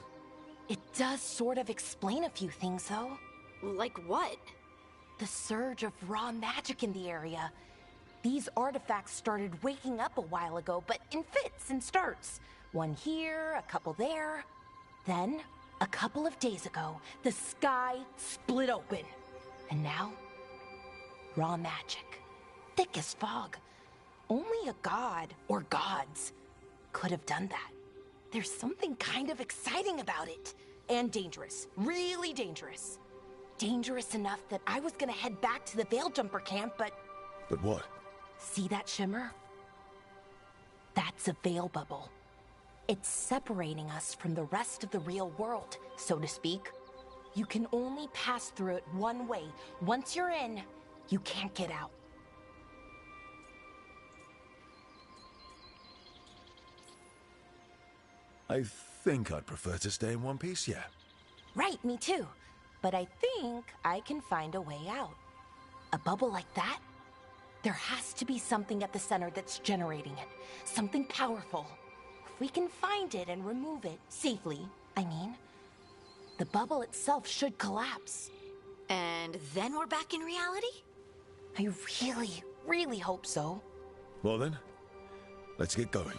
It does sort of explain a few things, though. Like what? The surge of raw magic in the area. These artifacts started waking up a while ago, but in fits and starts. One here, a couple there. Then, a couple of days ago, the sky split open. And now, raw magic. Thick as fog. Only a god, or gods, could have done that. There's something kind of exciting about it. And dangerous. Really dangerous. Dangerous enough that I was gonna head back to the Veil Jumper camp, but... But what? See that shimmer? That's a veil bubble. It's separating us from the rest of the real world, so to speak. You can only pass through it one way. Once you're in, you can't get out. I think I'd prefer to stay in one piece, yeah. Right, me too. But I think I can find a way out. A bubble like that? There has to be something at the center that's generating it. Something powerful. If we can find it and remove it, safely, I mean, the bubble itself should collapse. And then we're back in reality? I really, really hope so. Well then, let's get going.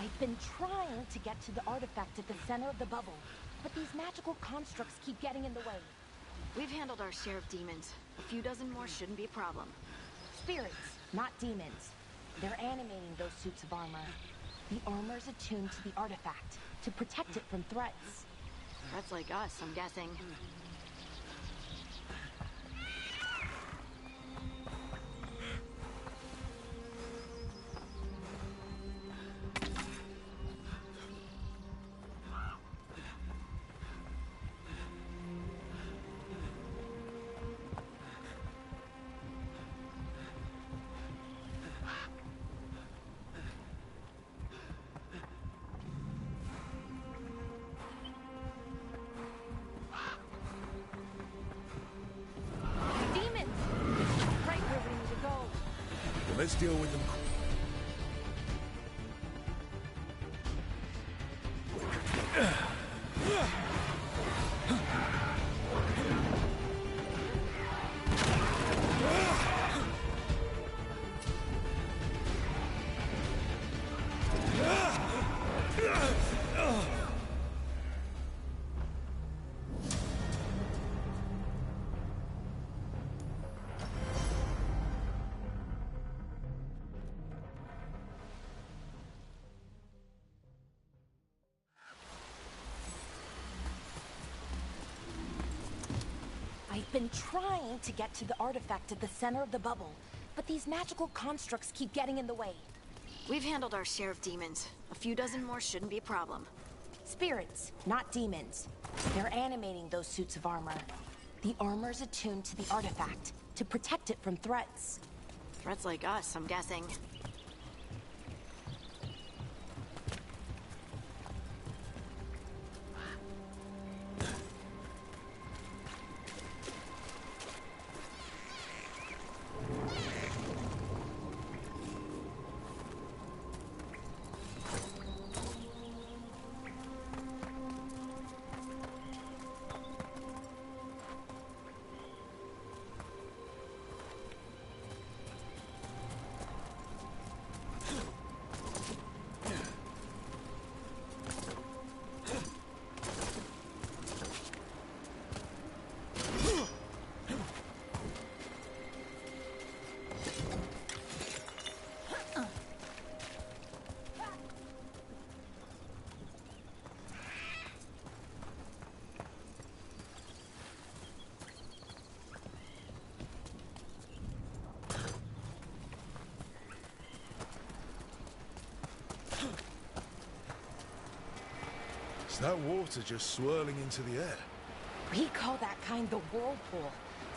I've been trying to get to the artifact at the center of the bubble, but these magical constructs keep getting in the way. We've handled our share of demons. A few dozen more shouldn't be a problem. Spirits. not demons. They're animating those suits of armor. The armor's attuned to the artifact to protect it from threats. Threats like us, I'm guessing. Let's deal with them. I've been trying to get to the artifact at the center of the bubble, but these magical constructs keep getting in the way. We've handled our share of demons. A few dozen more shouldn't be a problem. Spirits, not demons. They're animating those suits of armor. The armor's attuned to the artifact to protect it from threats. Threats like us, I'm guessing. Is that water just swirling into the air? We call that kind the whirlpool.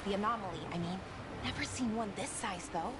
The anomaly, I mean. Never seen one this size, though.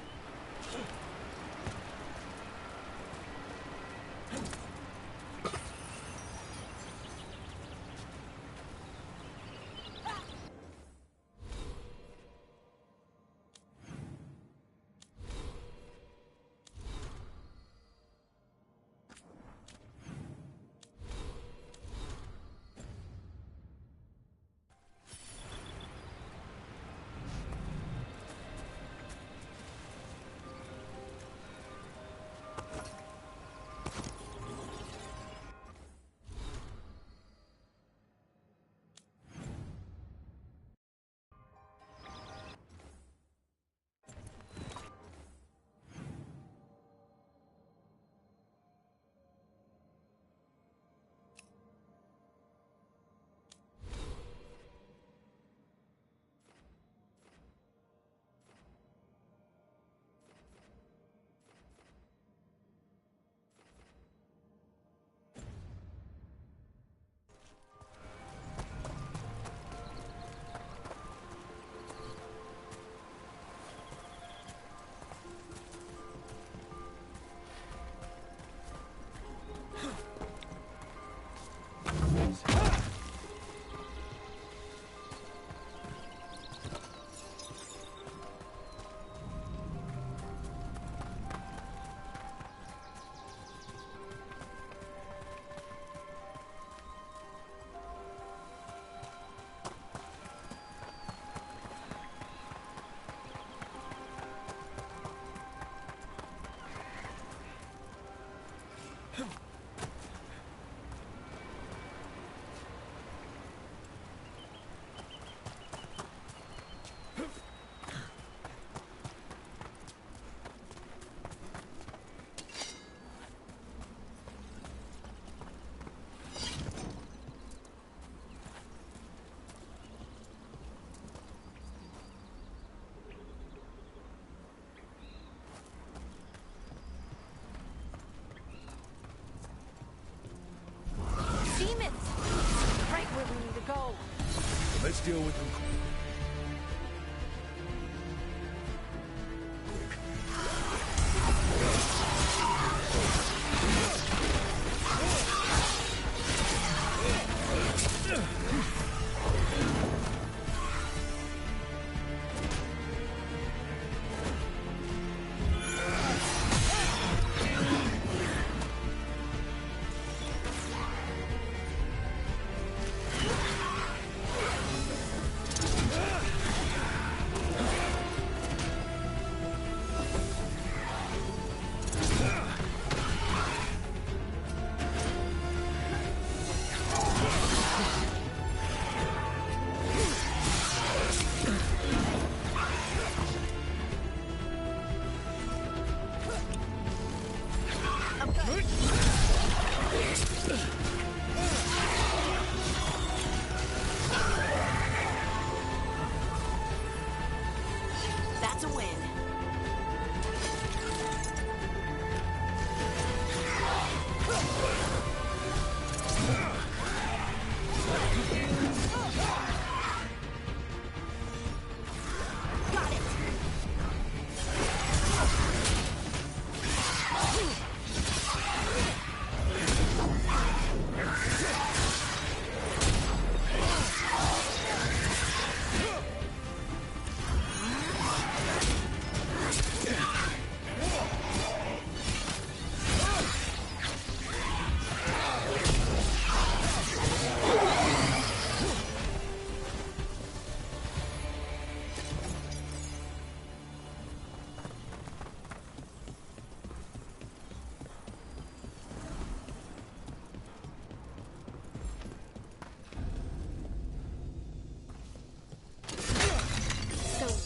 Let's deal with them. That's a win. Got it.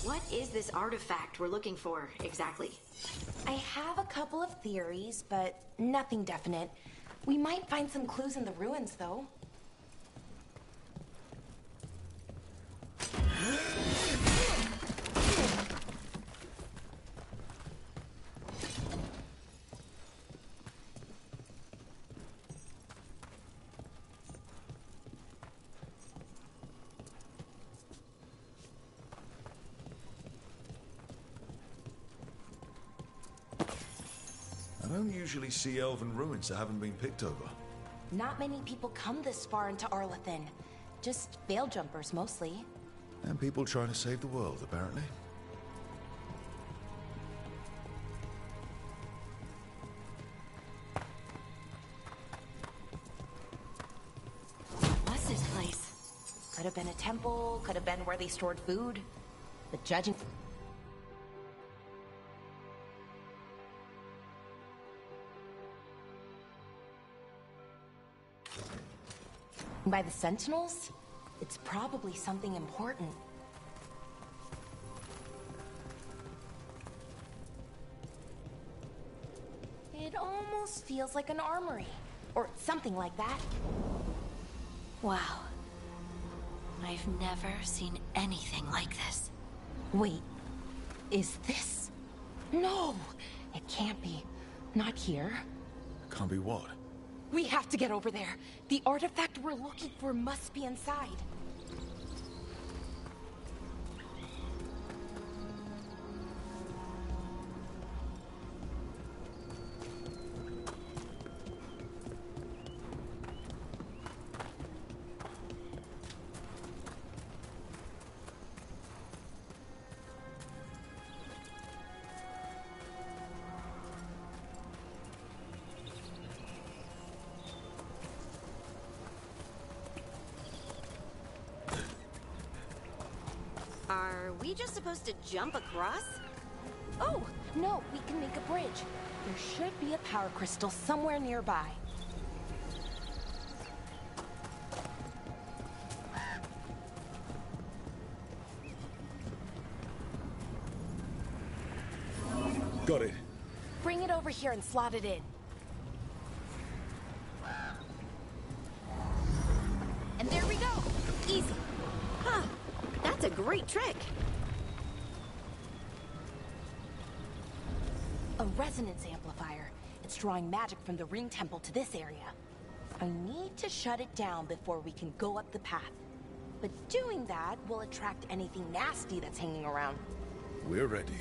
What is this artifact we're looking for, exactly? I have a couple of theories, but nothing definite. We might find some clues in the ruins, though. I don't usually see elven ruins that haven't been picked over. Not many people come this far into Arlathan. Just veil jumpers, mostly. And people trying to save the world, apparently. What's this place? Could have been a temple, could have been where they stored food. But judging by the Sentinels, it's probably something important. It almost feels like an armory, or something like that. Wow. I've never seen anything like this. Wait, is this? No, it can't be. Not here. Can't be what? We have to get over there. The artifact we're looking for must be inside. Are we just supposed to jump across? Oh, no, we can make a bridge. There should be a power crystal somewhere nearby. Got it. Bring it over here and slot it in. And there we go. Easy. Huh. That's a great trick. A resonance amplifier. It's drawing magic from the ring temple to this area. I need to shut it down before we can go up the path. But doing that will attract anything nasty that's hanging around. We're ready.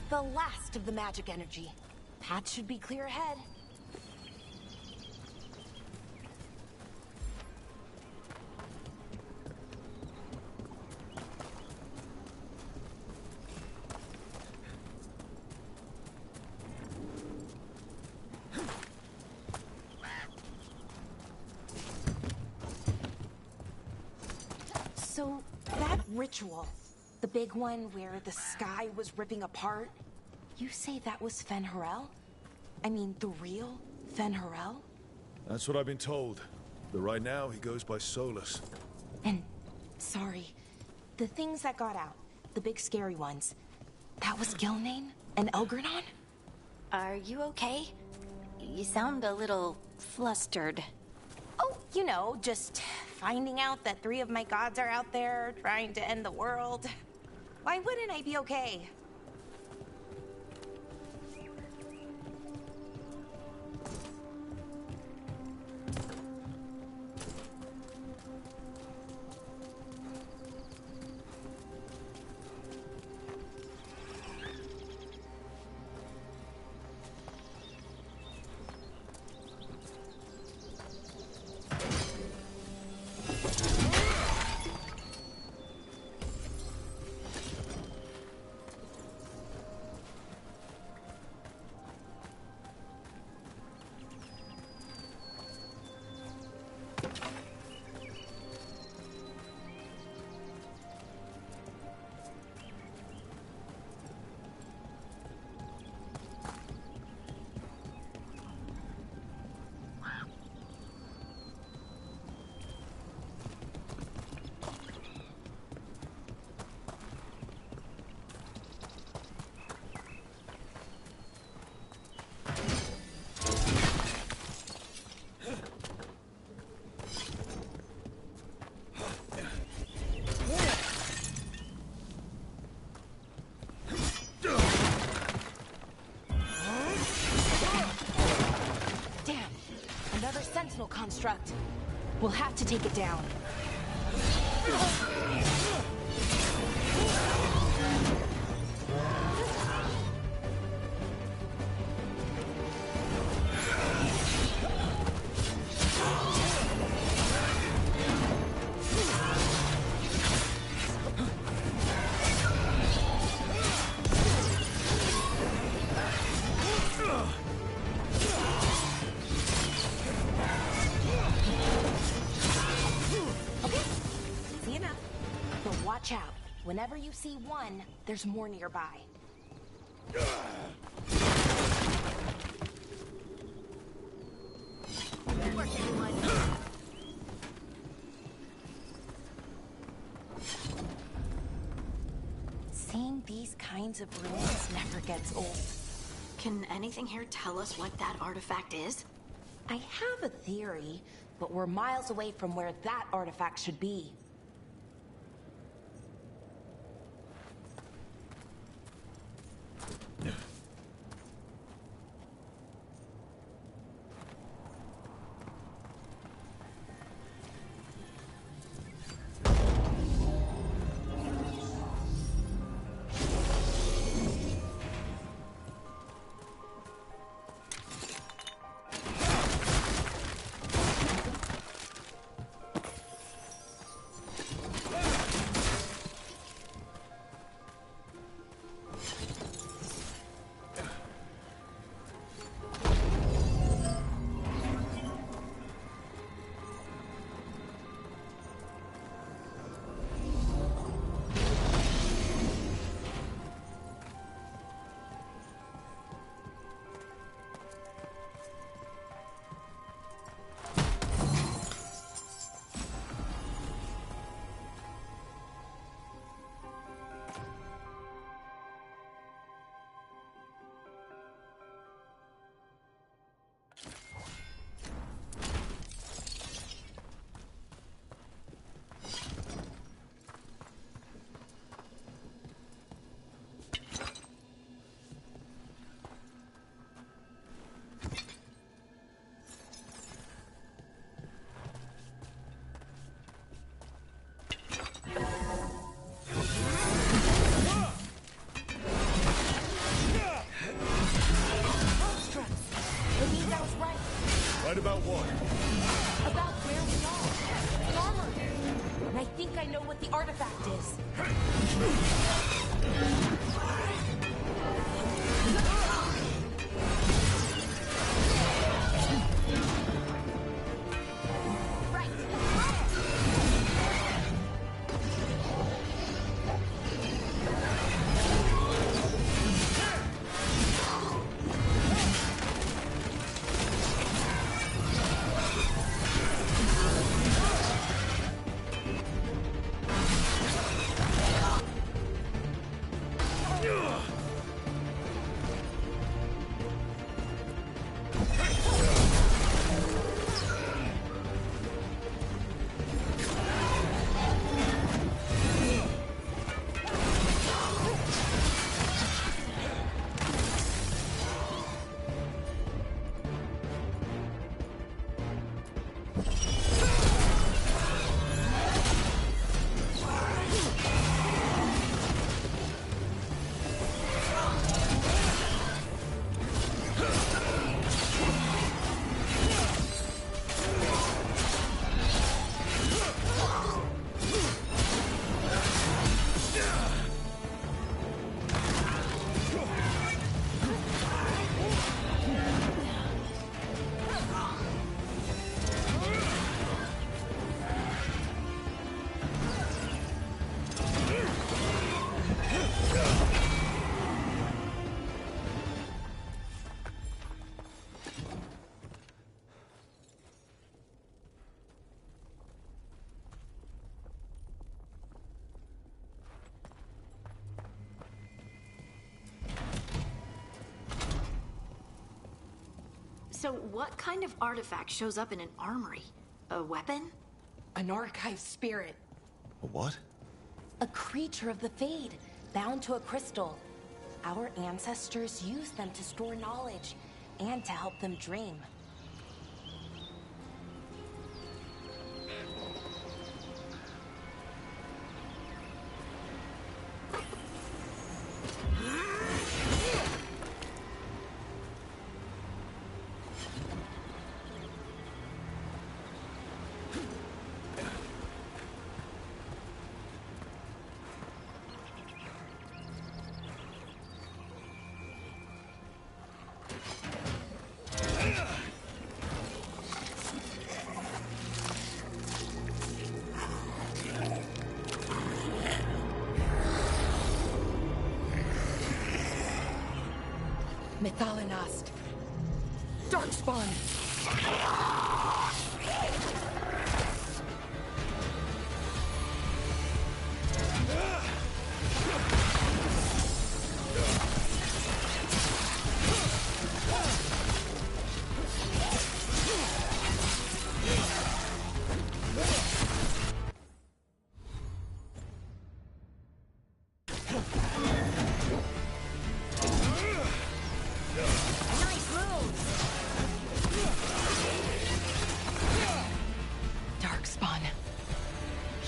The last of the magic energy. Path should be clear ahead. So, that ritual, the big one where the sky was ripping apart, you say that was Fen-Harel? I mean, the real Fen-Harel? That's what I've been told. But right now, he goes by Solus. And, sorry, the things that got out, the big scary ones, that was Gilnane and Elgranon? Are you okay? You sound a little flustered. Oh, you know, just finding out that 3 of my gods are out there trying to end the world. Why wouldn't I be okay? construct. We'll have to take it down. Watch out. Whenever you see one, there's more nearby. Good work, everyone. Seeing these kinds of ruins never gets old. Can anything here tell us what that artifact is? I have a theory, but we're miles away from where that artifact should be. Right about what? About where we are. The armor. And I think I know what the artifact is. So what kind of artifact shows up in an armory? A weapon? An archive spirit. A what? A creature of the Fade, bound to a crystal. Our ancestors used them to store knowledge and to help them dream. Methalinast. Darkspawn!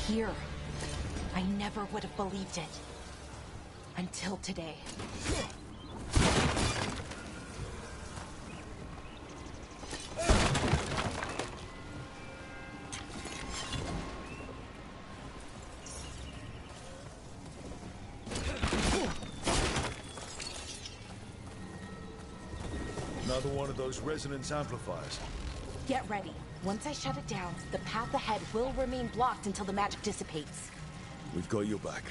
Here. I never would have believed it. Until today. Another one of those resonance amplifiers. Get ready. Once I shut it down, the path ahead will remain blocked until the magic dissipates. We've got your back.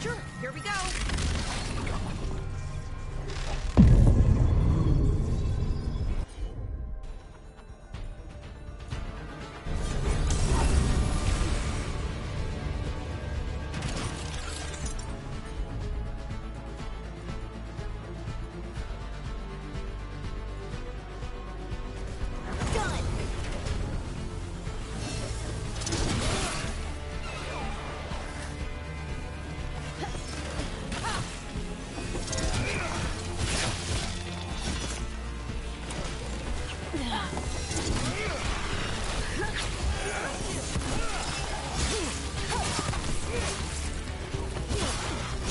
Sure, here we go.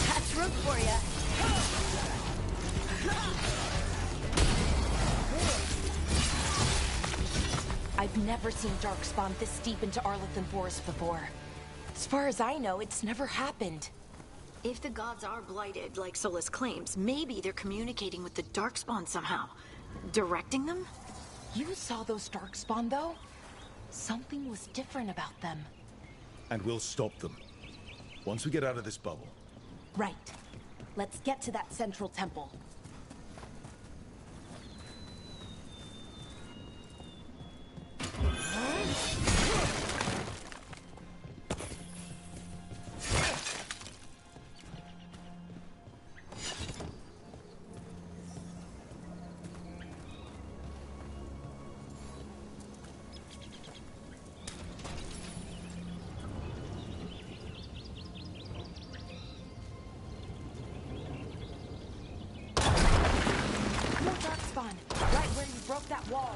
That's room for you. I've never seen Darkspawn this deep into Arlathan Forest before. As far as I know, it's never happened. If the gods are blighted, like Solus claims, maybe they're communicating with the Darkspawn somehow. Directing them? You saw those Darkspawn, though? Something was different about them. And we'll stop them. Once we get out of this bubble. Right. Let's get to that central temple. More Darkspawn, right where you broke that wall.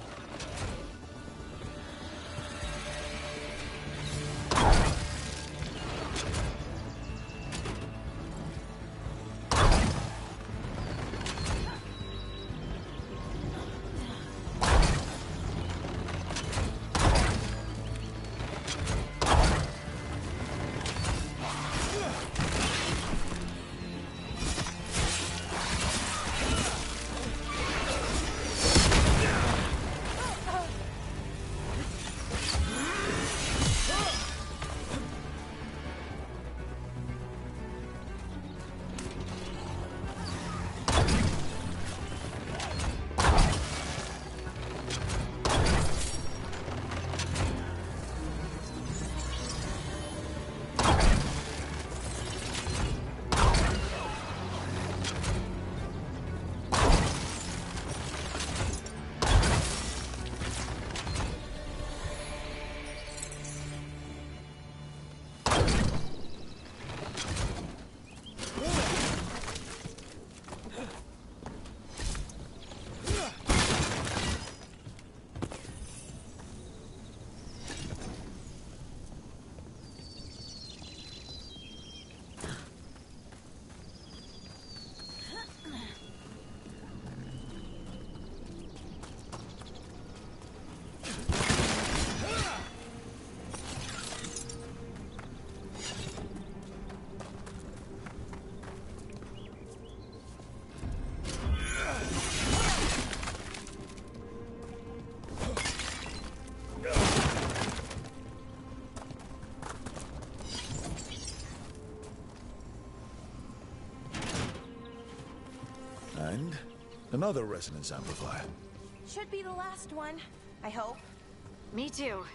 Another resonance amplifier. Should be the last one, I hope. Me too.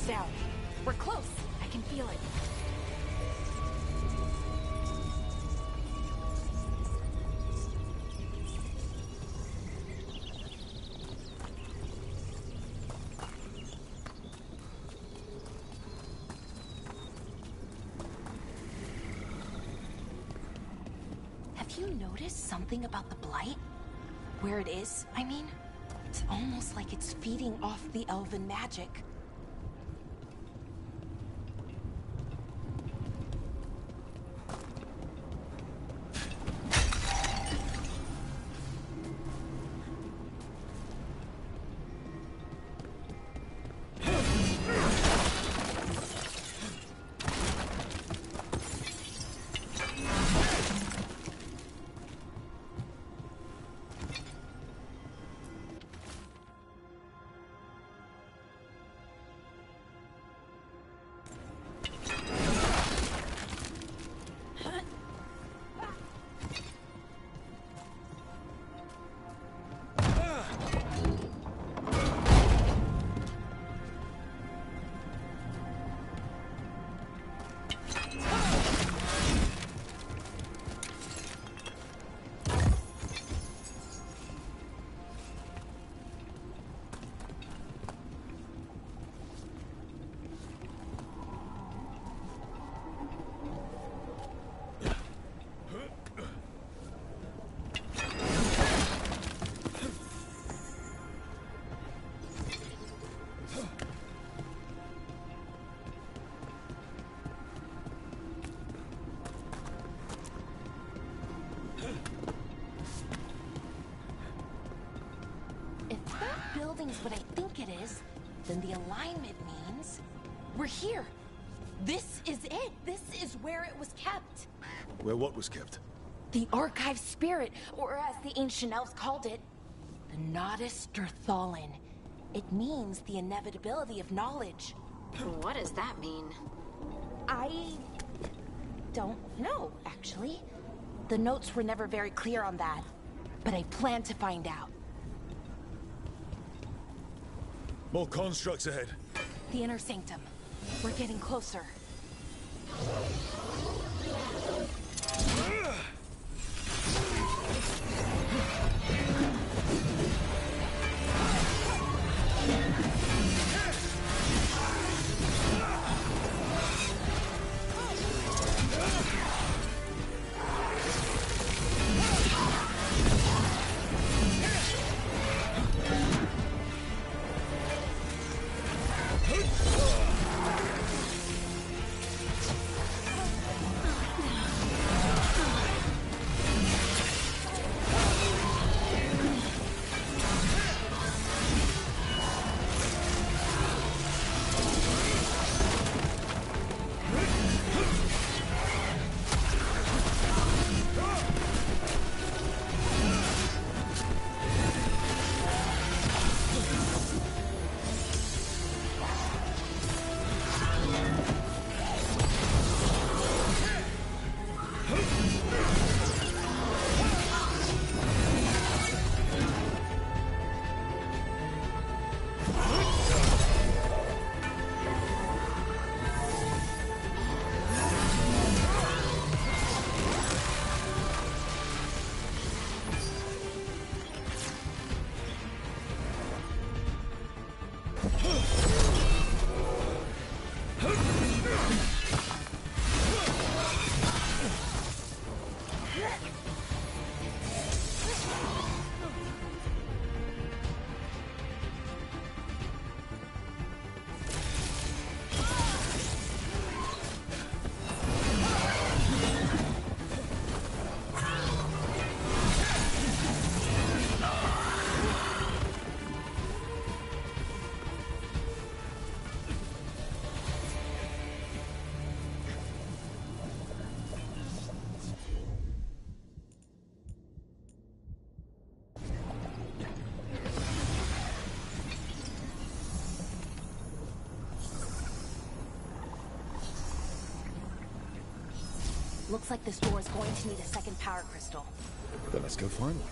Down. We're close. I can feel it. Have you noticed something about the Blight? Where it is, I mean? It's almost like it's feeding off the elven magic. Building's what I think it is, then the alignment means we're here. This is it. This is where it was kept. Where what was kept? The archive spirit, or as the ancient elves called it, the Nodus Derthalin. It means the inevitability of knowledge. What does that mean? I don't know, actually. The notes were never very clear on that, but I plan to find out. More constructs ahead. The inner sanctum. We're getting closer. Looks like this door is going to need a second power crystal. Then let's go find one.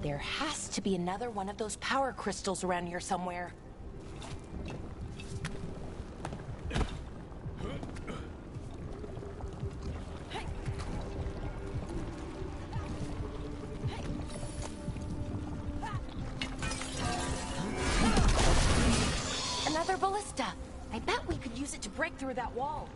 There has to be another one of those power crystals around here somewhere. Another ballista. I bet we could use it to break through that wall.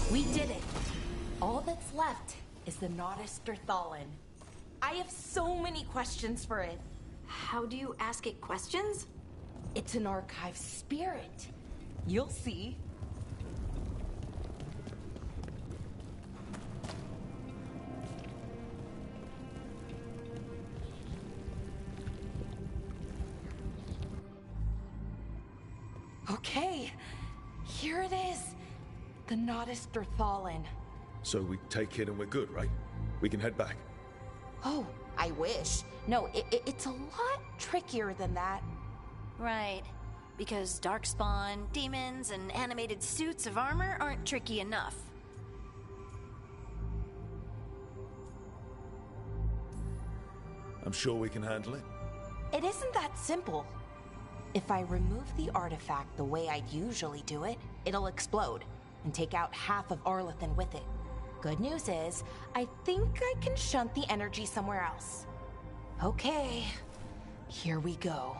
We did it. All that's left is the Nodus Thalin. I have so many questions for it. How do you ask it questions? It's an archive spirit. You'll see. Okay, here it is. The Nodus Thalin. So we take it and we're good, right? We can head back. Oh, I wish. No, it's a lot trickier than that. Right. Because darkspawn, demons, and animated suits of armor aren't tricky enough. I'm sure we can handle it. It isn't that simple. If I remove the artifact the way I'd usually do it, it'll explode and take out half of Arlethan with it. Good news is, I think I can shunt the energy somewhere else. Okay, here we go.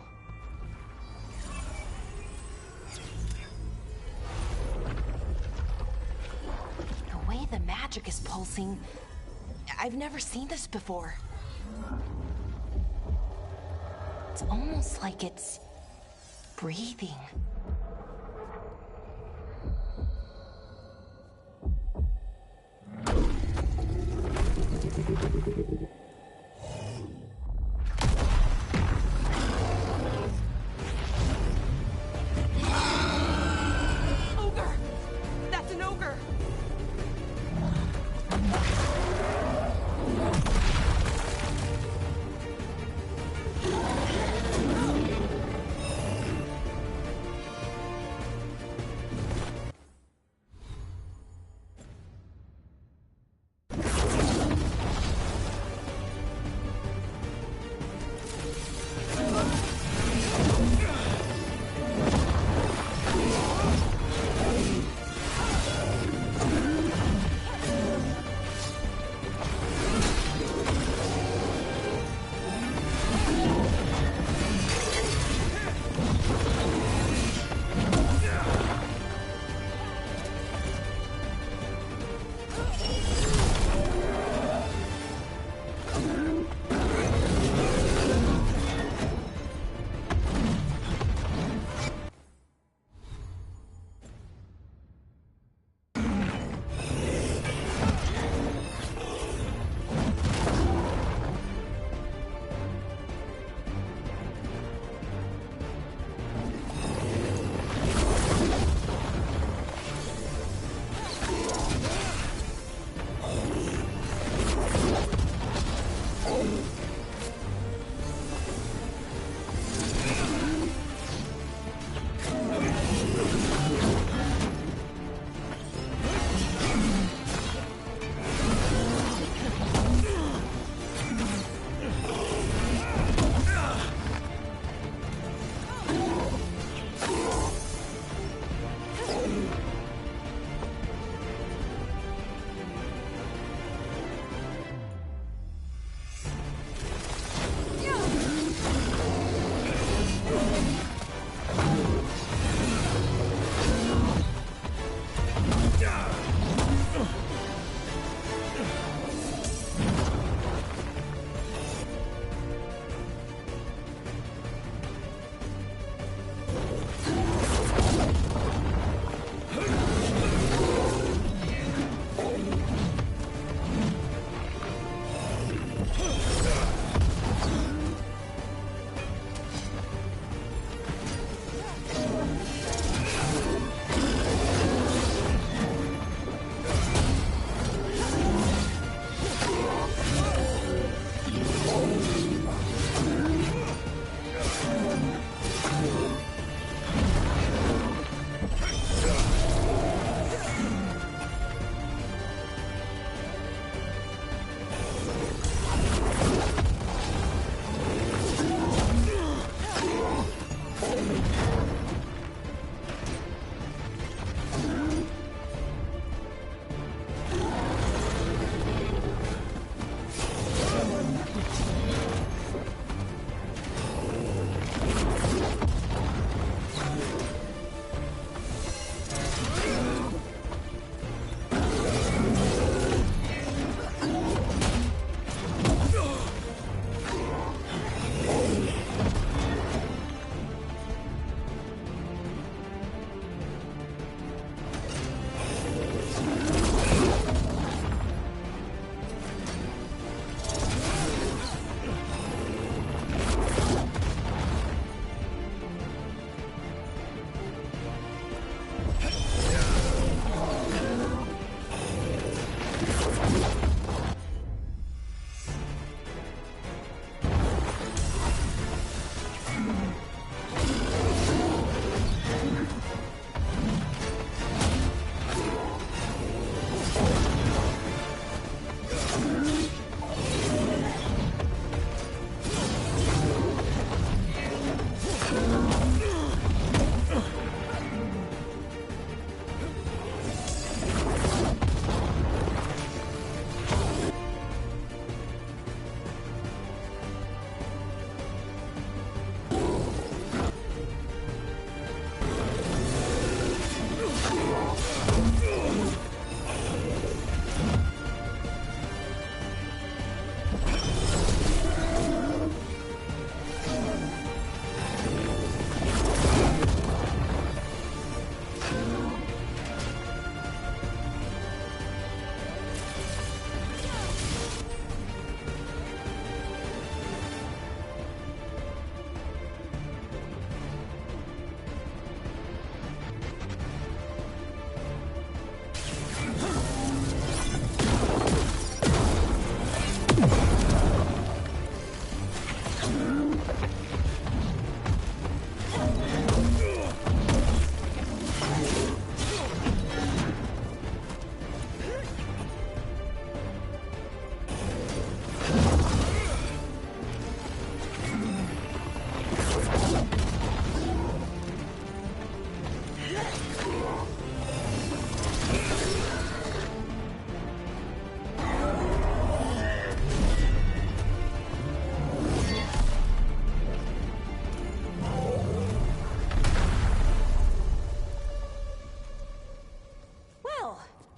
The way the magic is pulsing, I've never seen this before. It's almost like it's breathing.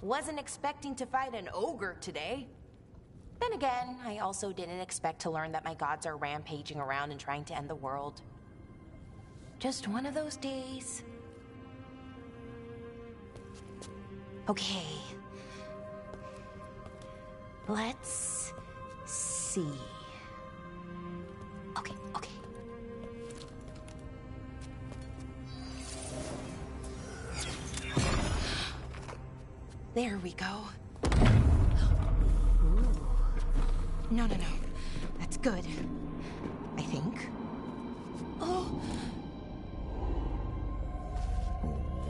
Wasn't expecting to fight an ogre today. Then again, I also didn't expect to learn that my gods are rampaging around and trying to end the world. Just one of those days. Okay. Let's see. Okay. There we go. Ooh. No. That's good. I think. Oh!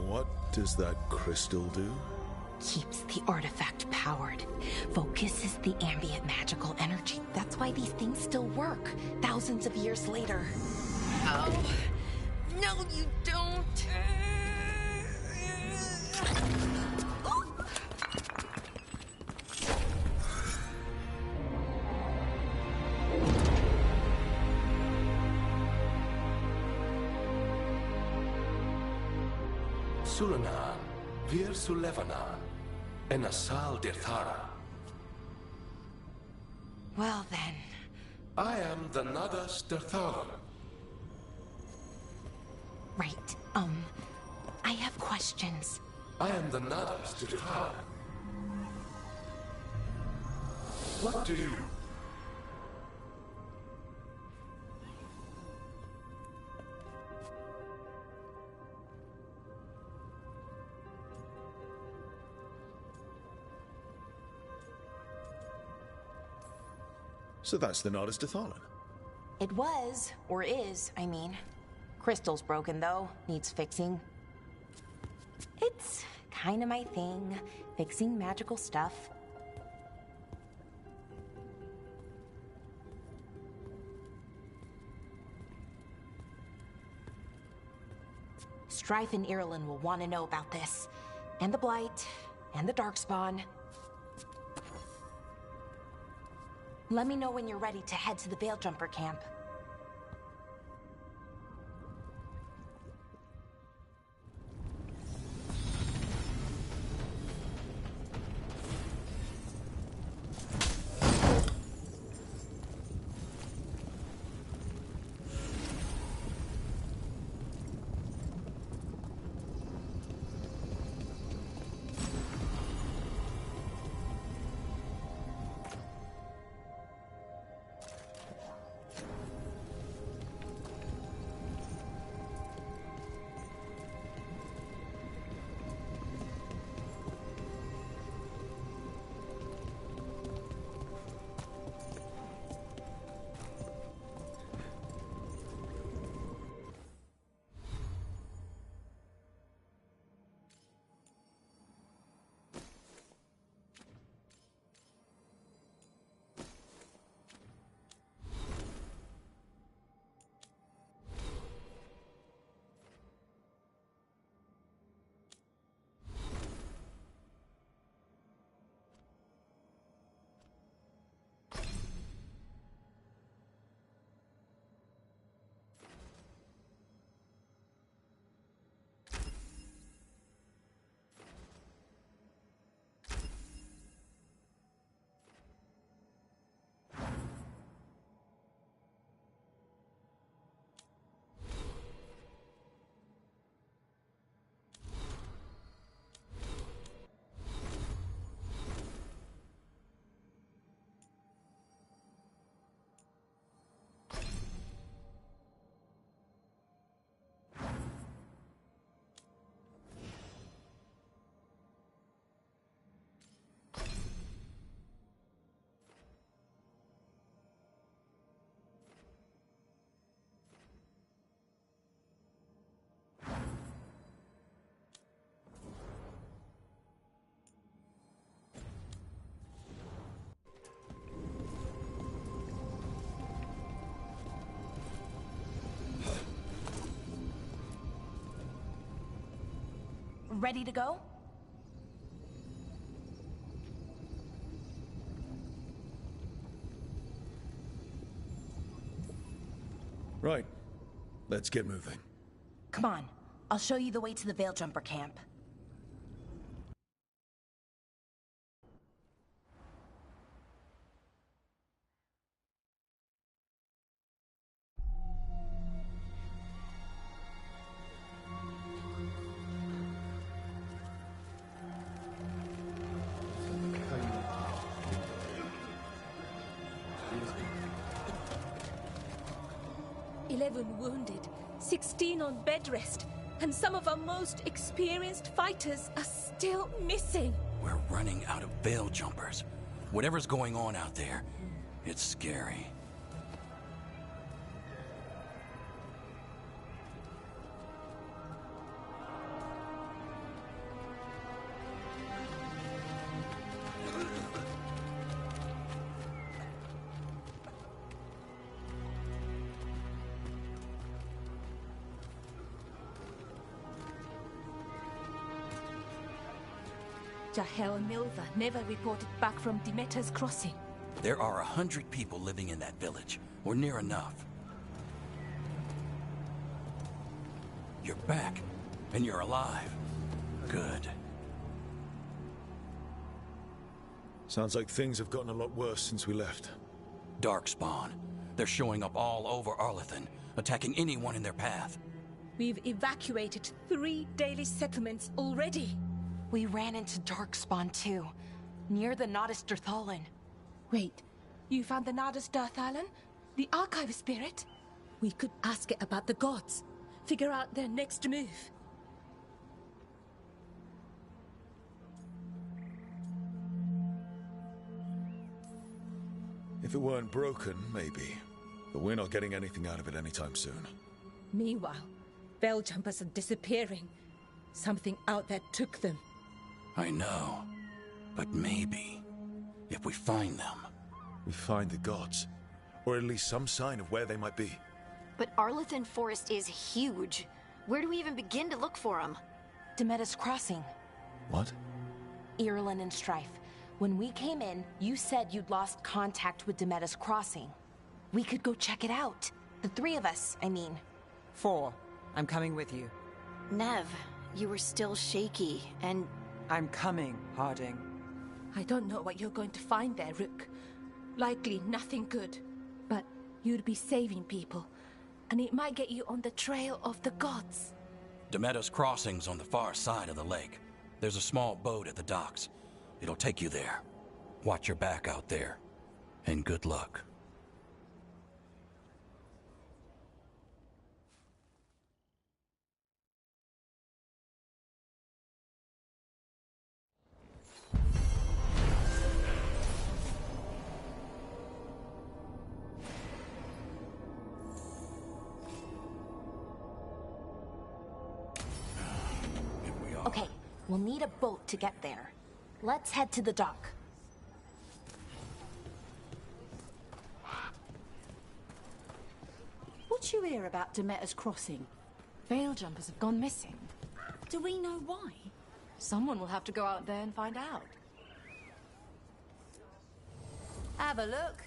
What does that crystal do? Keeps the artifact powered. Focuses the ambient magical energy. That's why these things still work, thousands of years later. Oh! No, you don't! Sulanan, Vir Sulevanan, and Asal Dirthara. Well then. I am the Nadas Dirthalan. Right, I have questions. I am the Nadas Dirthalan. What do you... So that's the Nardis Dathalan. It was, or is, I mean. Crystal's broken though, needs fixing. It's kinda my thing, fixing magical stuff. Strife and Irulan will want to know about this. And the Blight, and the Darkspawn. Let me know when you're ready to head to the Veil Jumper camp. Ready to go? Right. Let's get moving. Come on. I'll show you the way to the Veil Jumper camp. 11 wounded, 16 on bed rest, and some of our most experienced fighters are still missing. We're running out of veil jumpers. Whatever's going on out there, it's scary. Jahel and Milva never reported back from Demeter's crossing. There are 100 people living in that village, or near enough. You're back, and you're alive. Good. Sounds like things have gotten a lot worse since we left. Darkspawn. They're showing up all over Arlethan, attacking anyone in their path. We've evacuated 3 daily settlements already. We ran into Darkspawn too, near the Nodus Dirthalan. Wait, you found the Nodus Dirthalan? The Archive Spirit? We could ask it about the gods. Figure out their next move. If it weren't broken, maybe. But we're not getting anything out of it anytime soon. Meanwhile, veil jumpers are disappearing. Something out there took them. I know. But maybe, if we find them... We find the gods. Or at least some sign of where they might be. But Arlethan Forest is huge. Where do we even begin to look for them? Demeter's Crossing. What? Irulan and Strife. When we came in, you said you'd lost contact with Demeter's Crossing. We could go check it out. The 3 of us, I mean. 4. I'm coming with you. Nev, you were still shaky, and... I'm coming, Harding. I don't know what you're going to find there, Rook. Likely nothing good. But you'd be saving people, and it might get you on the trail of the gods. Demeter's Crossing's on the far side of the lake. There's a small boat at the docks. It'll take you there. Watch your back out there. And good luck. Okay, we'll need a boat to get there. Let's head to the dock. What you hear about Demeter's Crossing? Veil jumpers have gone missing. Do we know why? Someone will have to go out there and find out. Have a look.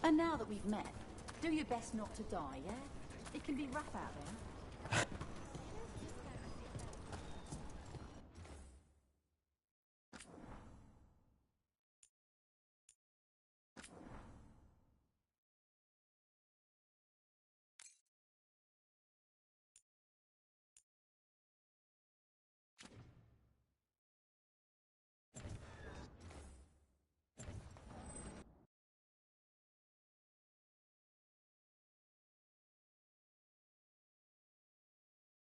And now that we've met, do your best not to die, yeah? It can be rough out there.